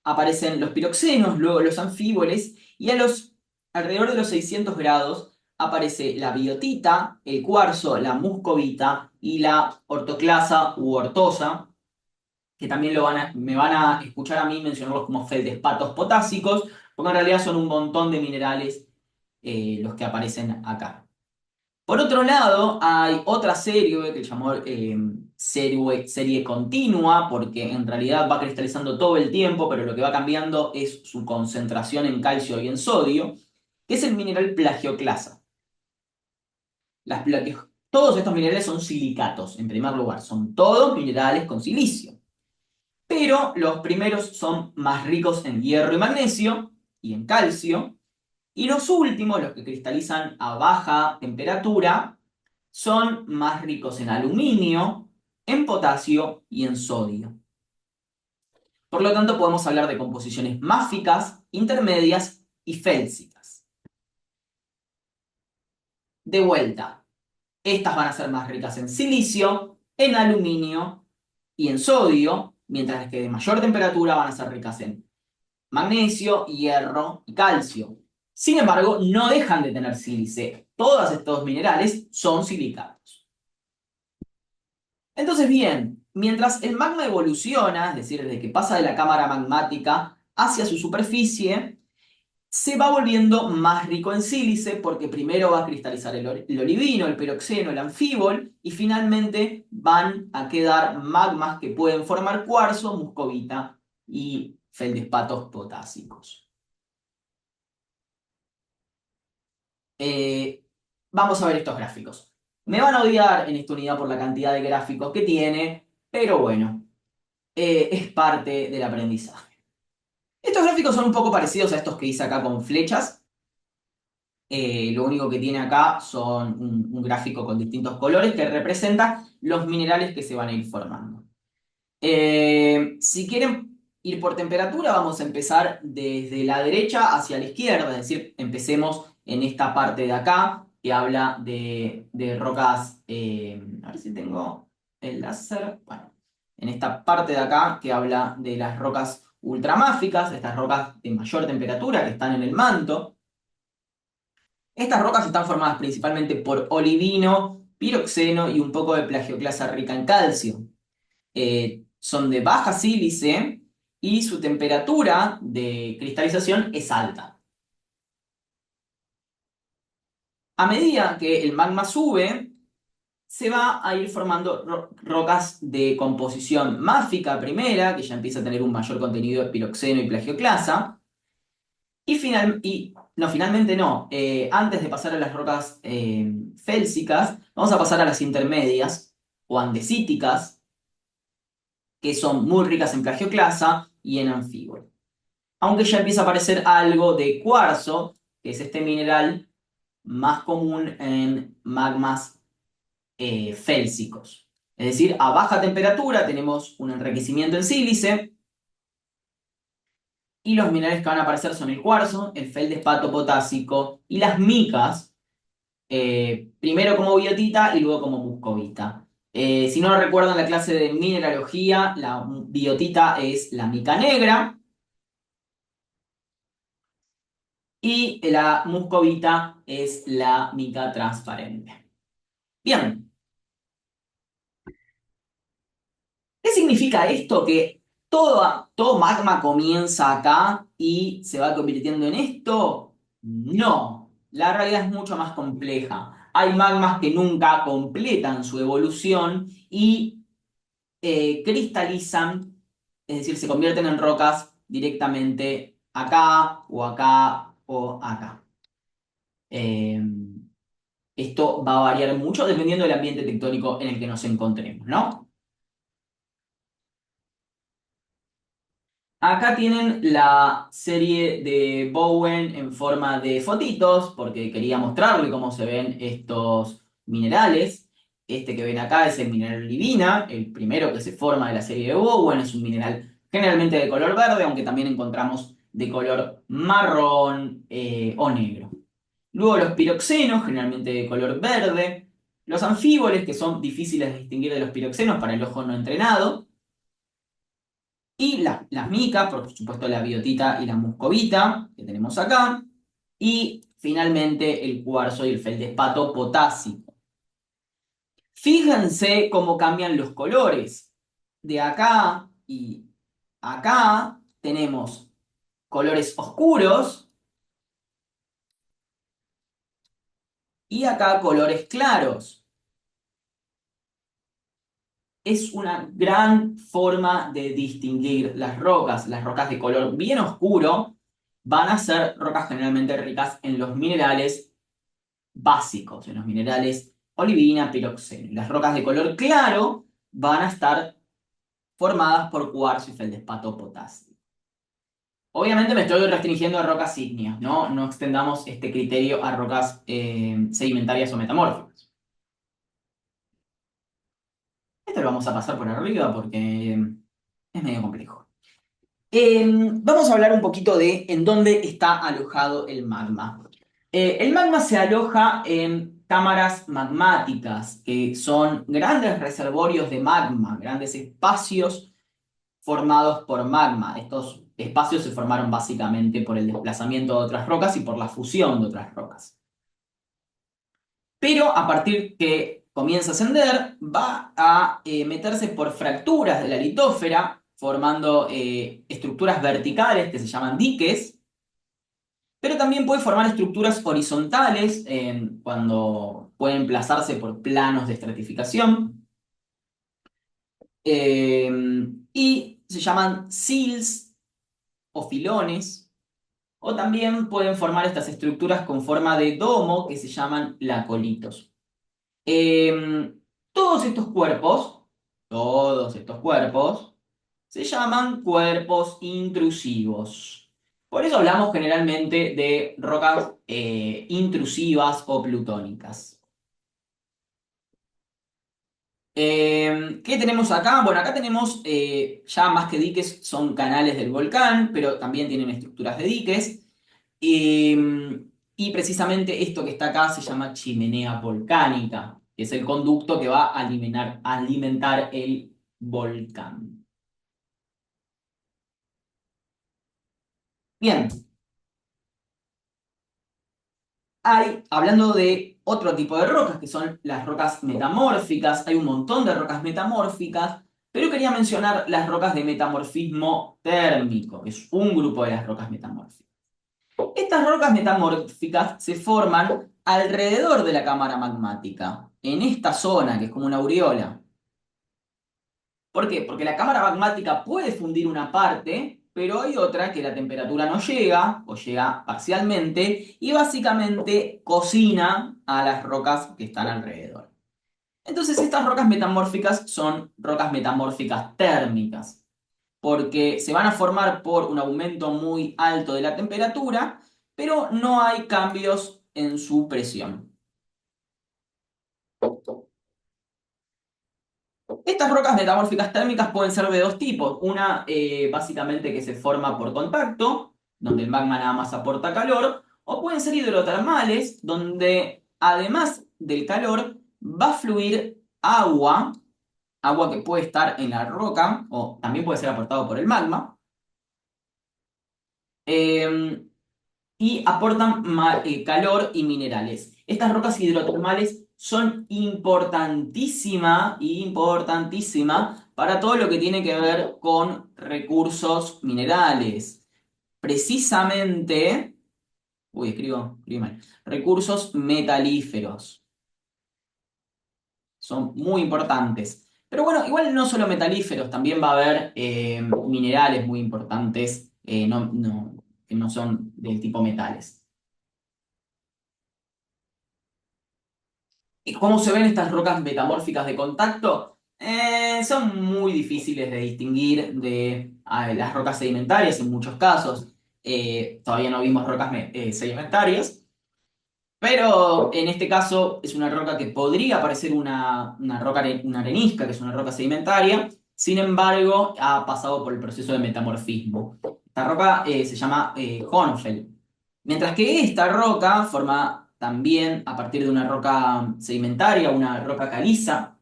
Aparecen los piroxenos, luego los anfíboles, y alrededor de los 600 grados aparece la biotita, el cuarzo, la muscovita y la ortoclasa u ortosa, que también me van a escuchar a mí mencionarlos como feldespatos potásicos, porque en realidad son un montón de minerales los que aparecen acá. Por otro lado, hay otra serie que llamó serie continua, porque en realidad va cristalizando todo el tiempo, pero lo que va cambiando es su concentración en calcio y en sodio, que es el mineral plagioclasa. Todos estos minerales son silicatos, en primer lugar, son todos minerales con silicio. Pero los primeros son más ricos en hierro y magnesio y en calcio, y los últimos, los que cristalizan a baja temperatura, son más ricos en aluminio, en potasio y en sodio. Por lo tanto, podemos hablar de composiciones máficas, intermedias y félsicas. De vuelta, estas van a ser más ricas en silicio, en aluminio y en sodio, mientras que de mayor temperatura van a ser ricas en magnesio, hierro y calcio. Sin embargo, no dejan de tener sílice. Todos estos minerales son silicatos. Entonces, bien, mientras el magma evoluciona, es decir, desde que pasa de la cámara magmática hacia su superficie, se va volviendo más rico en sílice porque primero va a cristalizar el olivino, el piroxeno, el anfíbol y finalmente van a quedar magmas que pueden formar cuarzo, muscovita y feldespatos potásicos. Vamos a ver estos gráficos. Me van a odiar en esta unidad por la cantidad de gráficos que tiene, pero bueno, es parte del aprendizaje. Estos gráficos son un poco parecidos a estos que hice acá con flechas. Lo único que tiene acá son un gráfico con distintos colores que representa los minerales que se van a ir formando. Si quieren ir por temperatura, vamos a empezar desde la derecha hacia la izquierda, es decir, empecemos en esta parte de acá que habla de rocas, a ver si tengo el láser, bueno, en esta parte de acá que habla de las rocas ultramáficas, estas rocas de mayor temperatura que están en el manto. Estas rocas están formadas principalmente por olivino, piroxeno y un poco de plagioclasa rica en calcio. Son de baja sílice y su temperatura de cristalización es alta. A medida que el magma sube, se va a ir formando rocas de composición máfica primera, que ya empieza a tener un mayor contenido de piroxeno y plagioclasa, no, finalmente no. Antes de pasar a las rocas félsicas, vamos a pasar a las intermedias o andesíticas, que son muy ricas en plagioclasa y en anfíbolo. Aunque ya empieza a aparecer algo de cuarzo, que es este mineral más común en magmas félsicos. Es decir, a baja temperatura tenemos un enriquecimiento en sílice y los minerales que van a aparecer son el cuarzo, el feldespato potásico y las micas, primero como biotita y luego como muscovita. Si no lo recuerdan la clase de mineralogía, la biotita es la mica negra y la muscovita es la mica transparente. Bien, ¿qué significa esto? ¿Que todo magma comienza acá y se va convirtiendo en esto? No, la realidad es mucho más compleja. Hay magmas que nunca completan su evolución y cristalizan, es decir, se convierten en rocas directamente acá o acá o acá. Eh, Esto va a variar mucho dependiendo del ambiente tectónico en el que nos encontremos, ¿no? Acá tienen la serie de Bowen en forma de fotitos, porque quería mostrarle cómo se ven estos minerales. Este que ven acá es el mineral olivina, el primero que se forma de la serie de Bowen, es un mineral generalmente de color verde, aunque también encontramos de color marrón o negro. Luego los piroxenos, generalmente de color verde. Los anfíboles, que son difíciles de distinguir de los piroxenos para el ojo no entrenado. Y las micas, por supuesto la biotita y la muscovita, que tenemos acá. Y finalmente el cuarzo y el feldespato potásico. Fíjense cómo cambian los colores. De acá y acá tenemos colores oscuros y acá colores claros. Es una gran forma de distinguir las rocas. Las rocas de color bien oscuro van a ser rocas generalmente ricas en los minerales básicos, en los minerales olivina, piroxeno. Las rocas de color claro van a estar formadas por cuarzo y feldespato potásico. Obviamente me estoy restringiendo a rocas ígneas, ¿no? No extendamos este criterio a rocas sedimentarias o metamórficas. Esto lo vamos a pasar por arriba porque es medio complejo. Vamos a hablar un poquito de en dónde está alojado el magma. El magma se aloja en cámaras magmáticas, que son grandes reservorios de magma, grandes espacios formados por magma. Estos espacios se formaron básicamente por el desplazamiento de otras rocas y por la fusión de otras rocas. Pero a partir que comienza a ascender, va a meterse por fracturas de la litósfera, formando estructuras verticales que se llaman diques, pero también puede formar estructuras horizontales cuando pueden emplazarse por planos de estratificación, eh, y se llaman sills o filones, o también pueden formar estas estructuras con forma de domo que se llaman lacolitos. Eh, Todos estos cuerpos todos estos cuerpos se llaman cuerpos intrusivos. Por eso hablamos generalmente de rocas intrusivas o plutónicas. ¿Qué tenemos acá? Bueno, acá tenemos ya más que diques, son canales del volcán, pero también tienen estructuras de diques. Y precisamente esto que está acá se llama chimenea volcánica, que es el conducto que va a alimentar el volcán. Bien, hablando de otro tipo de rocas, que son las rocas metamórficas, hay un montón de rocas metamórficas, pero quería mencionar las rocas de metamorfismo térmico, que es un grupo de las rocas metamórficas. Estas rocas metamórficas se forman alrededor de la cámara magmática, en esta zona, que es como una aureola. ¿Por qué? Porque la cámara magmática puede fundir una parte, pero hay otra que la temperatura no llega, o llega parcialmente, y básicamente cocina a las rocas que están alrededor. Entonces estas rocas metamórficas son rocas metamórficas térmicas, porque se van a formar por un aumento muy alto de la temperatura, pero no hay cambios en su presión. Estas rocas metamórficas térmicas pueden ser de dos tipos. Una, básicamente, que se forma por contacto, donde el magma nada más aporta calor, o pueden ser hidrotermales, donde además del calor va a fluir agua, agua que puede estar en la roca, o también puede ser aportado por el magma, eh, y aportan calor y minerales. Estas rocas hidrotermales son importantísima para todo lo que tiene que ver con recursos minerales. Precisamente, escribí mal, recursos metalíferos. Son muy importantes. Pero bueno, igual no solo metalíferos, también va a haber minerales muy importantes que no son del tipo metales. ¿Y cómo se ven estas rocas metamórficas de contacto? Son muy difíciles de distinguir de las rocas sedimentarias en muchos casos. Todavía no vimos rocas sedimentarias, pero en este caso es una roca que podría parecer una roca, una arenisca, que es una roca sedimentaria. Sin embargo, ha pasado por el proceso de metamorfismo. Esta roca se llama Hohnfeld. Mientras que esta roca forma también a partir de una roca sedimentaria, una roca caliza,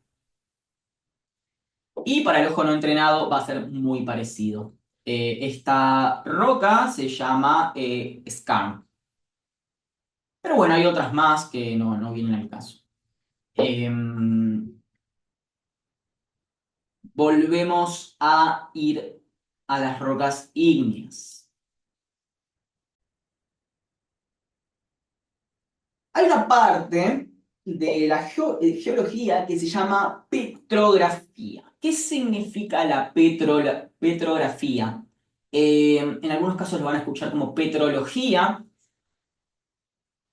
y para el ojo no entrenado va a ser muy parecido. Esta roca se llama skarn. Pero bueno, hay otras más que no vienen al caso. Volvemos a ir a las rocas ígneas. Hay una parte de la geología que se llama petrografía. ¿Qué significa la petrografía? En algunos casos lo van a escuchar como petrología.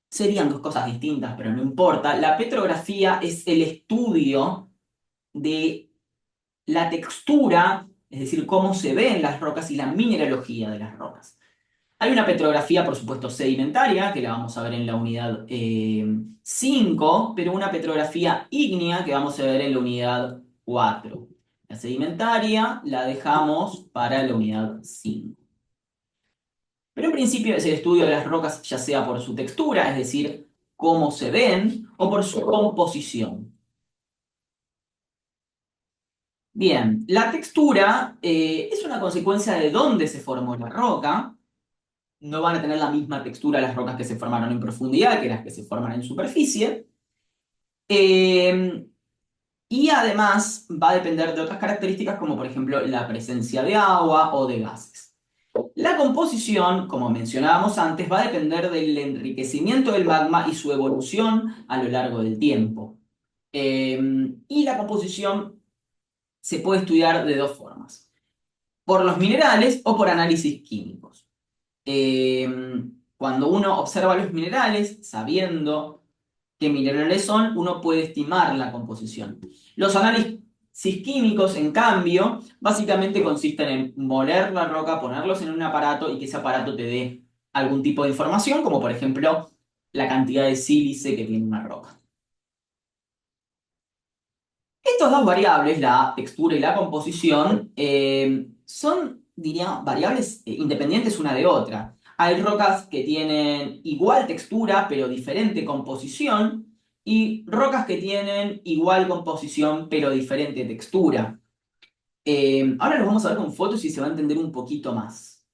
Serían dos cosas distintas, pero no importa. La petrografía es el estudio de la textura, es decir, cómo se ven las rocas y la mineralogía de las rocas. Hay una petrografía, por supuesto, sedimentaria, que la vamos a ver en la unidad 5, pero una petrografía ígnea que vamos a ver en la unidad 4. La sedimentaria la dejamos para la unidad 5. Pero en principio es el estudio de las rocas, ya sea por su textura, es decir, cómo se ven, o por su composición. Bien, la textura es una consecuencia de dónde se formó la roca. No van a tener la misma textura las rocas que se formaron en profundidad que las que se forman en superficie. Eh, y además va a depender de otras características como por ejemplo la presencia de agua o de gases. La composición, como mencionábamos antes, va a depender del enriquecimiento del magma y su evolución a lo largo del tiempo. Y la composición se puede estudiar de dos formas, por los minerales o por análisis químicos. Eh, Cuando uno observa los minerales, sabiendo qué minerales son, uno puede estimar la composición. Los análisis Cisquímicos, en cambio, básicamente consisten en moler la roca, ponerlos en un aparato y que ese aparato te dé algún tipo de información, como por ejemplo la cantidad de sílice que tiene una roca. Estas dos variables, la textura y la composición, son, diría, variables independientes una de otra. Hay rocas que tienen igual textura pero diferente composición y rocas que tienen igual composición pero diferente textura. Ahora los vamos a ver con fotos y se va a entender un poquito más.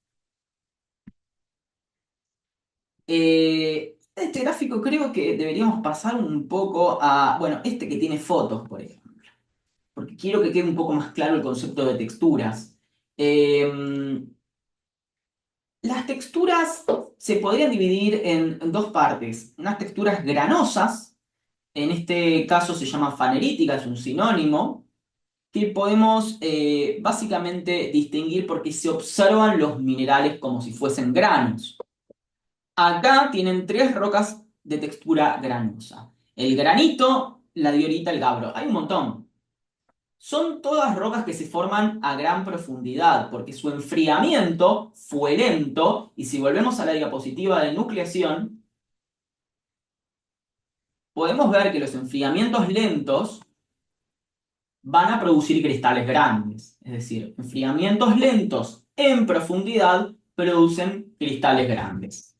Este gráfico creo que deberíamos pasar un poco a, bueno, este que tiene fotos, por ejemplo, porque quiero que quede un poco más claro el concepto de texturas. Eh, las texturas se podrían dividir en dos partes. Unas texturas granosas, en este caso se llama fanerítica, es un sinónimo, que podemos básicamente distinguir porque se observan los minerales como si fuesen granos. Acá tienen tres rocas de textura granosa. El granito, la diorita, el gabbro. Hay un montón. Son todas rocas que se forman a gran profundidad, porque su enfriamiento fue lento, y si volvemos a la diapositiva de nucleación, podemos ver que los enfriamientos lentos van a producir cristales grandes. Es decir, enfriamientos lentos en profundidad producen cristales grandes.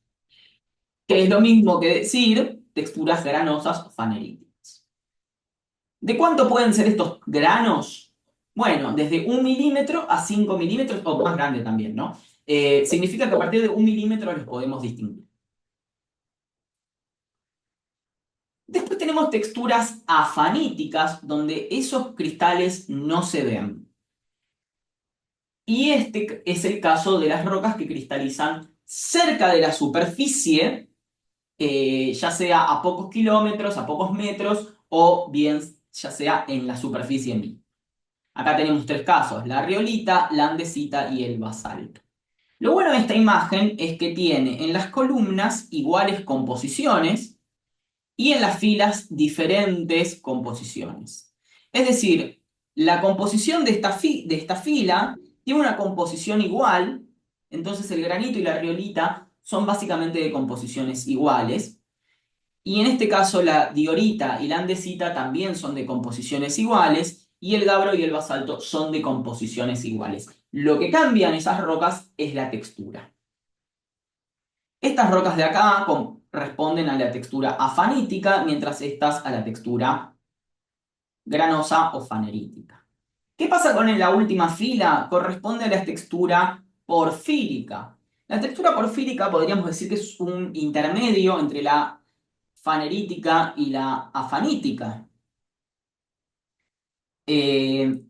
Que es lo mismo que decir texturas granosas o faneríticas. ¿De cuánto pueden ser estos granos? Bueno, desde 1 milímetro a 5 milímetros, o más grande también, ¿no? Significa que a partir de 1 milímetro los podemos distinguir. Después tenemos texturas afaníticas, donde esos cristales no se ven. Y este es el caso de las rocas que cristalizan cerca de la superficie, ya sea a pocos kilómetros, a pocos metros, o bien ya sea en la superficie misma. Acá tenemos tres casos, la riolita, la andesita y el basalto. Lo bueno de esta imagen es que tiene en las columnas iguales composiciones y en las filas diferentes composiciones. Es decir, la composición de esta fila tiene una composición igual, entonces el granito y la riolita son básicamente de composiciones iguales, y en este caso la diorita y la andesita también son de composiciones iguales y el gabbro y el basalto son de composiciones iguales. Lo que cambian esas rocas es la textura. Estas rocas de acá corresponden a la textura afanítica, mientras estas a la textura granosa o fanerítica. ¿Qué pasa con la última fila? Corresponde a la textura porfírica. La textura porfírica podríamos decir que es un intermedio entre la fanerítica y la afanítica. Eh,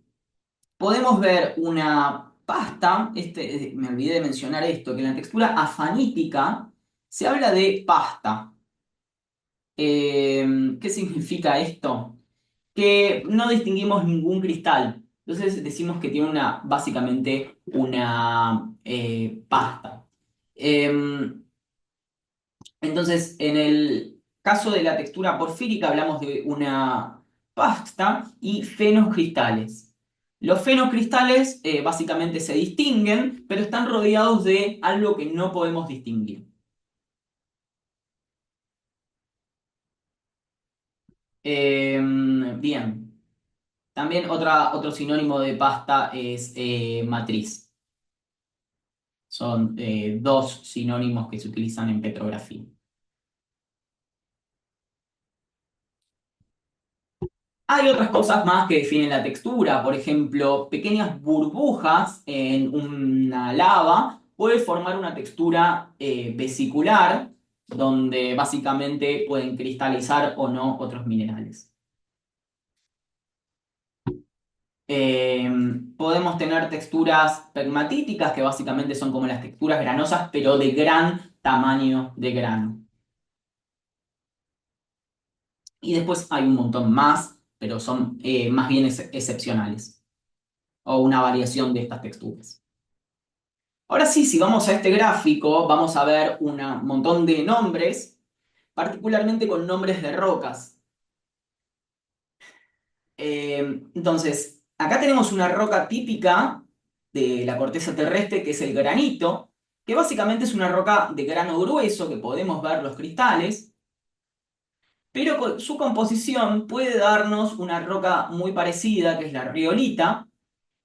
Podemos ver una pasta, me olvidé de mencionar esto, que en la textura afanítica se habla de pasta. ¿Qué significa esto? Que no distinguimos ningún cristal. Entonces decimos que tiene básicamente una pasta. Entonces, en el caso de la textura porfírica hablamos de una pasta y fenocristales. Los fenocristales básicamente se distinguen, pero están rodeados de algo que no podemos distinguir. Bien. También otro sinónimo de pasta es matriz. Son dos sinónimos que se utilizan en petrografía. Hay otras cosas más que definen la textura, por ejemplo, pequeñas burbujas en una lava pueden formar una textura vesicular, donde básicamente pueden cristalizar o no otros minerales. Eh, Podemos tener texturas pegmatíticas, que básicamente son como las texturas granosas, pero de gran tamaño de grano. Y después hay un montón más, pero son más bien excepcionales, o una variación de estas texturas. Ahora sí, si vamos a este gráfico, vamos a ver un montón de nombres, particularmente con nombres de rocas. Entonces, Acá tenemos una roca típica de la corteza terrestre, que es el granito, que básicamente es una roca de grano grueso, que podemos ver los cristales, pero su composición puede darnos una roca muy parecida, que es la riolita,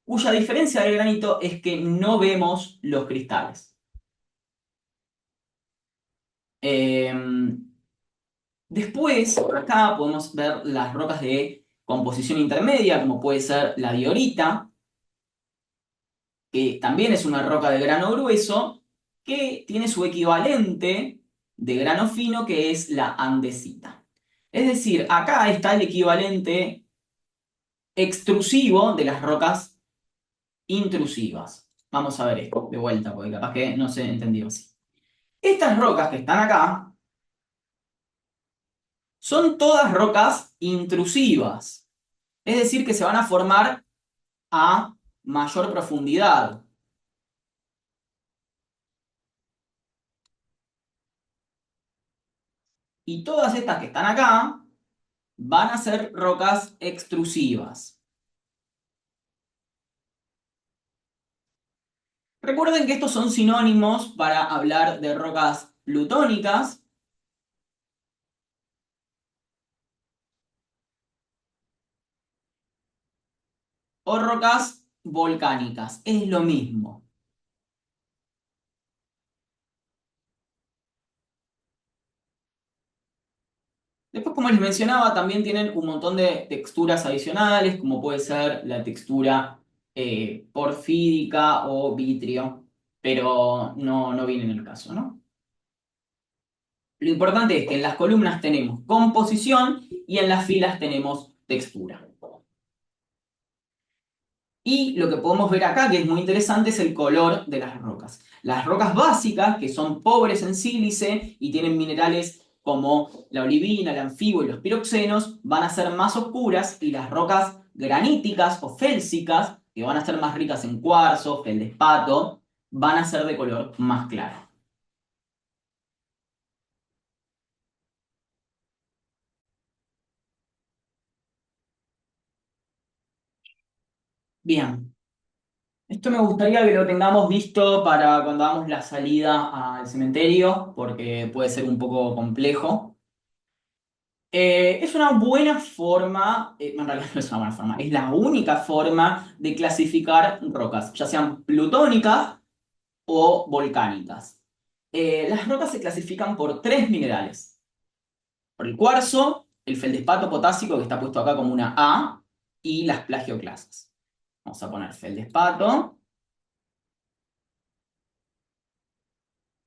cuya diferencia del granito es que no vemos los cristales. Después, acá podemos ver las rocas de composición intermedia, como puede ser la diorita, que también es una roca de grano grueso, que tiene su equivalente de grano fino, que es la andesita. Es decir, acá está el equivalente extrusivo de las rocas intrusivas. Vamos a ver esto de vuelta, porque capaz que no se entendió así. Estas rocas que están acá son todas rocas intrusivas, es decir, que se van a formar a mayor profundidad. Y todas estas que están acá van a ser rocas extrusivas. Recuerden que estos son sinónimos para hablar de rocas plutónicas o rocas volcánicas. Es lo mismo. Después, como les mencionaba, también tienen un montón de texturas adicionales, como puede ser la textura porfírica o vitrio, pero no viene en el caso, ¿no? Lo importante es que en las columnas tenemos composición y en las filas tenemos textura. Y lo que podemos ver acá, que es muy interesante, es el color de las rocas. Las rocas básicas, que son pobres en sílice y tienen minerales como la olivina, el anfibio y los piroxenos, van a ser más oscuras, y las rocas graníticas o félsicas, que van a ser más ricas en cuarzo, feldespato, van a ser de color más claro. Bien. Esto me gustaría que lo tengamos visto para cuando hagamos la salida al cementerio, porque puede ser un poco complejo. Es una buena forma, en realidad no es una buena forma, es la única forma de clasificar rocas, ya sean plutónicas o volcánicas. Las rocas se clasifican por tres minerales: por el cuarzo, el feldespato potásico, que está puesto acá como una A, y las plagioclasas. Vamos a poner feldespato.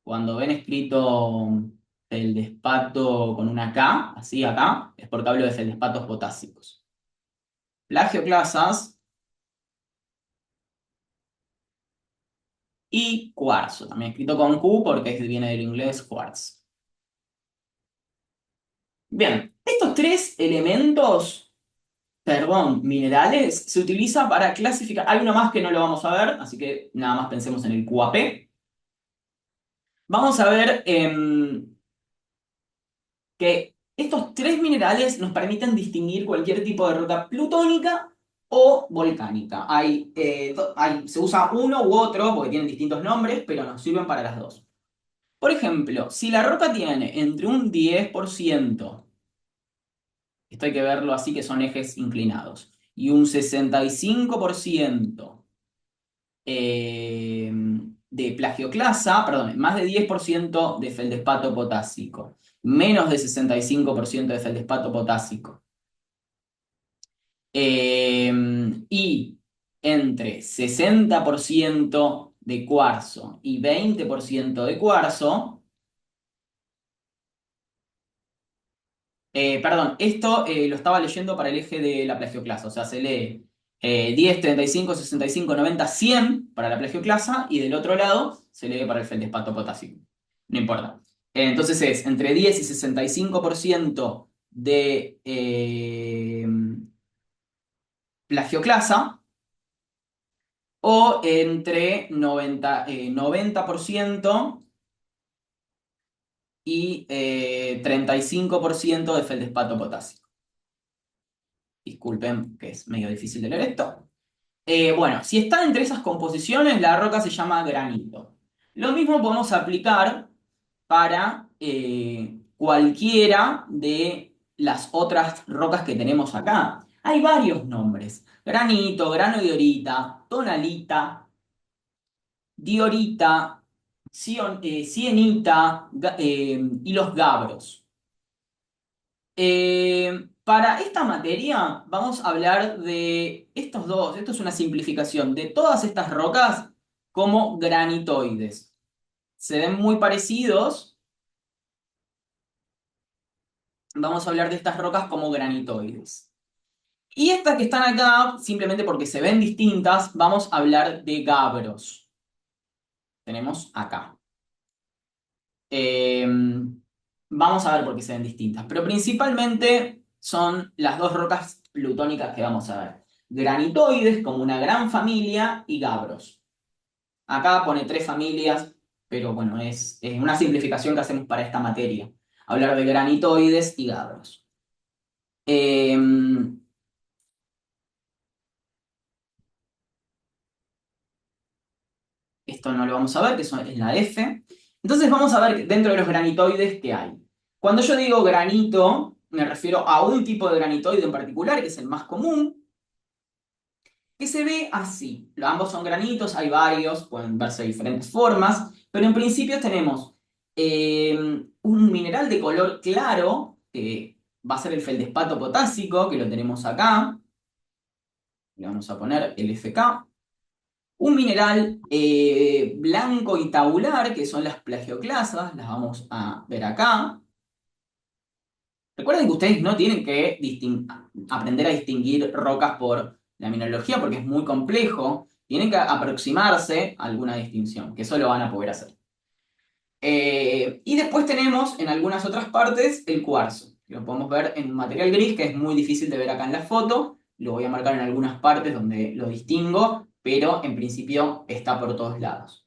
Cuando ven escrito feldespato con una K, así acá, es porque hablo de feldespatos potásicos. Plagioclasas y cuarzo, también escrito con Q porque viene del inglés quartz. Bien, estos tres elementos, perdón, minerales, se utilizan para clasificar. Hay uno más que no lo vamos a ver, así que nada más pensemos en el QAP. Vamos a ver que estos tres minerales nos permiten distinguir cualquier tipo de roca plutónica o volcánica. Se usa uno u otro porque tienen distintos nombres, pero nos sirven para las dos. Por ejemplo, si la roca tiene entre un 10%, esto hay que verlo así, que son ejes inclinados, y un 65% de plagioclasa, perdón, más de 10% de feldespato potásico, menos de 65% de feldespato potásico, y entre 60% de cuarzo y 20% de cuarzo. Perdón, esto lo estaba leyendo para el eje de la plagioclasa, o sea, se lee 10, 35, 65, 90, 100 para la plagioclasa, y del otro lado se lee para el feldespato potásico. No importa. Entonces es entre 10 y 65% de plagioclasa, o entre 90% y 35% de feldespato potásico. Disculpen, que es medio difícil de leer esto. Bueno, si está entre esas composiciones, la roca se llama granito. Lo mismo podemos aplicar para cualquiera de las otras rocas que tenemos acá. Hay varios nombres. Granito, grano de orita, tonalita, diorita, sienita y los gabros. Para esta materia vamos a hablar de estos dos, esto es una simplificación, de todas estas rocas como granitoides. Se ven muy parecidos, vamos a hablar de estas rocas como granitoides. Y estas que están acá, simplemente porque se ven distintas, vamos a hablar de gabros. Tenemos acá. Eh, Vamos a ver por qué se ven distintas, pero principalmente son las dos rocas plutónicas que vamos a ver. Granitoides, como una gran familia, y gabros. Acá pone tres familias, pero bueno, es una simplificación que hacemos para esta materia. Hablar de granitoides y gabros. Eh, Esto no lo vamos a ver, que es la F. Entonces vamos a ver dentro de los granitoides qué hay. Cuando yo digo granito, me refiero a un tipo de granitoide en particular, que es el más común, que se ve así. Ambos son granitos, hay varios, pueden verse de diferentes formas, pero en principio tenemos un mineral de color claro, que va a ser el feldespato potásico, que lo tenemos acá. Le vamos a poner el FK. Un mineral blanco y tabular, que son las plagioclasas, las vamos a ver acá. Recuerden que ustedes no tienen que aprender a distinguir rocas por la mineralogía porque es muy complejo. Tienen que aproximarse a alguna distinción, que eso lo van a poder hacer. Y después tenemos en algunas otras partes el cuarzo. Lo podemos ver en material gris, que es muy difícil de ver acá en la foto. Lo voy a marcar en algunas partes donde lo distingo, pero en principio está por todos lados.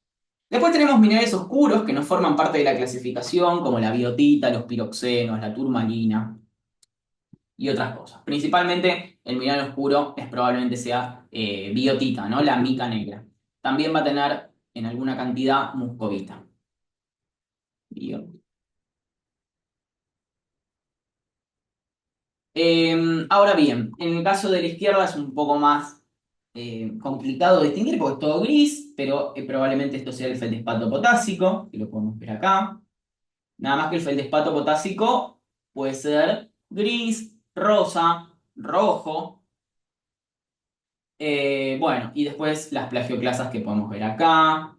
Después tenemos minerales oscuros que no forman parte de la clasificación, como la biotita, los piroxenos, la turmalina y otras cosas. Principalmente el mineral oscuro probablemente sea biotita, ¿no? La mica negra. También va a tener en alguna cantidad muscovita. Bio. Ahora bien, en el caso de la izquierda es un poco más complicado de distinguir porque es todo gris, pero probablemente esto sea el feldespato potásico, que lo podemos ver acá. Nada más que el feldespato potásico puede ser gris, rosa, rojo. Bueno, y después las plagioclasas que podemos ver acá,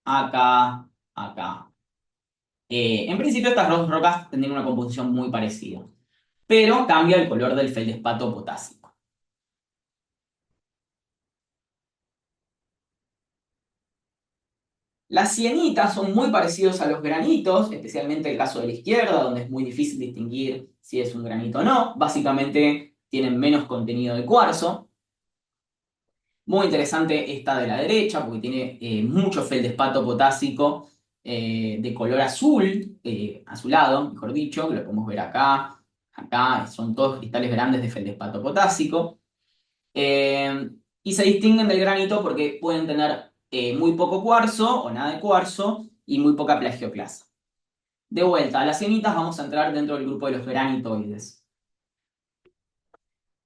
acá, acá. En principio estas dos rocas tendrían una composición muy parecida, pero cambia el color del feldespato potásico. Las sienitas son muy parecidos a los granitos, especialmente el caso de la izquierda, donde es muy difícil distinguir si es un granito o no. Básicamente tienen menos contenido de cuarzo. Muy interesante esta de la derecha, porque tiene mucho feldespato potásico de color azul, azulado, mejor dicho, que lo podemos ver acá, acá, son todos cristales grandes de feldespato potásico. Eh, y se distinguen del granito porque pueden tener muy poco cuarzo o nada de cuarzo y muy poca plagioclasa. De vuelta, a las sienitas vamos a entrar dentro del grupo de los granitoides.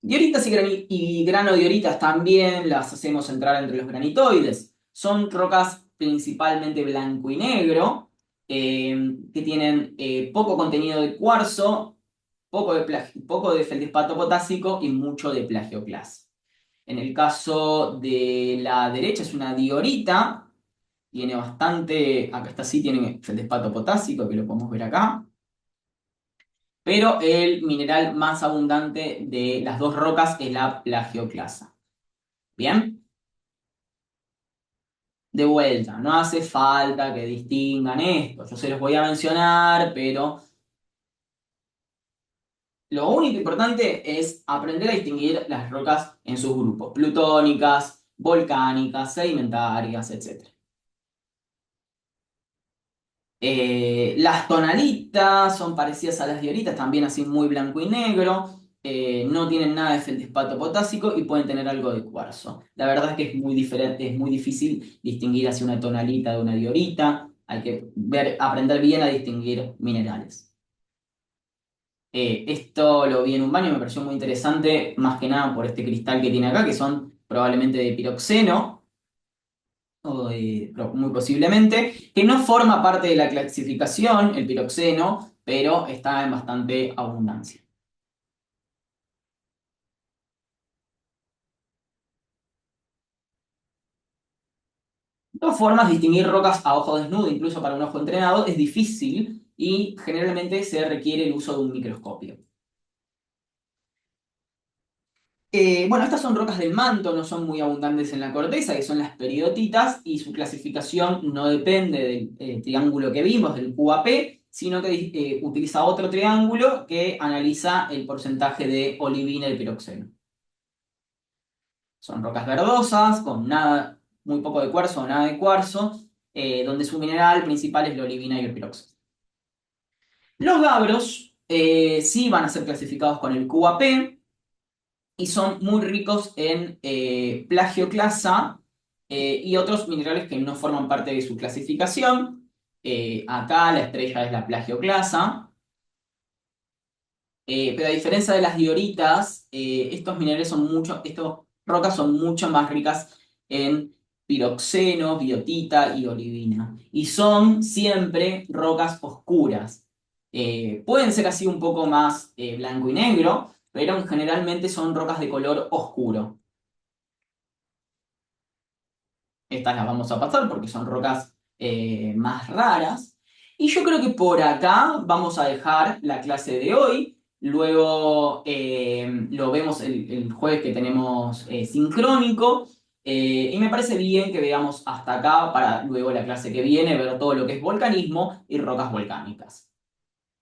Dioritas y granodioritas también las hacemos entrar entre los granitoides. Son rocas principalmente blanco y negro, que tienen poco contenido de cuarzo, poco de feldespato potásico y mucho de plagioclasa. En el caso de la derecha es una diorita, tiene bastante, acá está sí, tiene feldespato potásico, que lo podemos ver acá, pero el mineral más abundante de las dos rocas es la plagioclasa. ¿Bien? De vuelta, no hace falta que distingan esto, yo se los voy a mencionar, pero lo único importante es aprender a distinguir las rocas en sus grupos, plutónicas, volcánicas, sedimentarias, etc. Las tonalitas son parecidas a las dioritas, también así muy blanco y negro. no tienen nada de feldespato potásico y pueden tener algo de cuarzo. La verdad es que es muy diferente, es muy difícil distinguir hacia una tonalita de una diorita. Hay que aprender bien a distinguir minerales. Esto lo vi en un baño, me pareció muy interesante, más que nada por este cristal que tiene acá, que son probablemente de piroxeno, muy posiblemente, que no forma parte de la clasificación, el piroxeno, pero está en bastante abundancia. De todas formas, distinguir rocas a ojo desnudo, incluso para un ojo entrenado, es difícil y generalmente se requiere el uso de un microscopio. Bueno, estas son rocas del manto, no son muy abundantes en la corteza, que son las peridotitas, y su clasificación no depende del triángulo que vimos, del QAP, sino que utiliza otro triángulo que analiza el porcentaje de olivina y piroxeno. Son rocas verdosas, con nada, muy poco de cuarzo o nada de cuarzo, donde su mineral principal es la olivina y el piroxeno. Los gabros sí van a ser clasificados con el QAP, y son muy ricos en plagioclasa y otros minerales que no forman parte de su clasificación. Acá la estrella es la plagioclasa, pero a diferencia de las dioritas, estos minerales son mucho, estas rocas son mucho más ricas en piroxeno, biotita y olivina. Y son siempre rocas oscuras. Pueden ser así un poco más blanco y negro, pero generalmente son rocas de color oscuro. Estas las vamos a pasar porque son rocas más raras. Y yo creo que por acá vamos a dejar la clase de hoy. Luego lo vemos el jueves que tenemos sincrónico. Y me parece bien que veamos hasta acá para luego la clase que viene ver todo lo que es volcanismo y rocas volcánicas.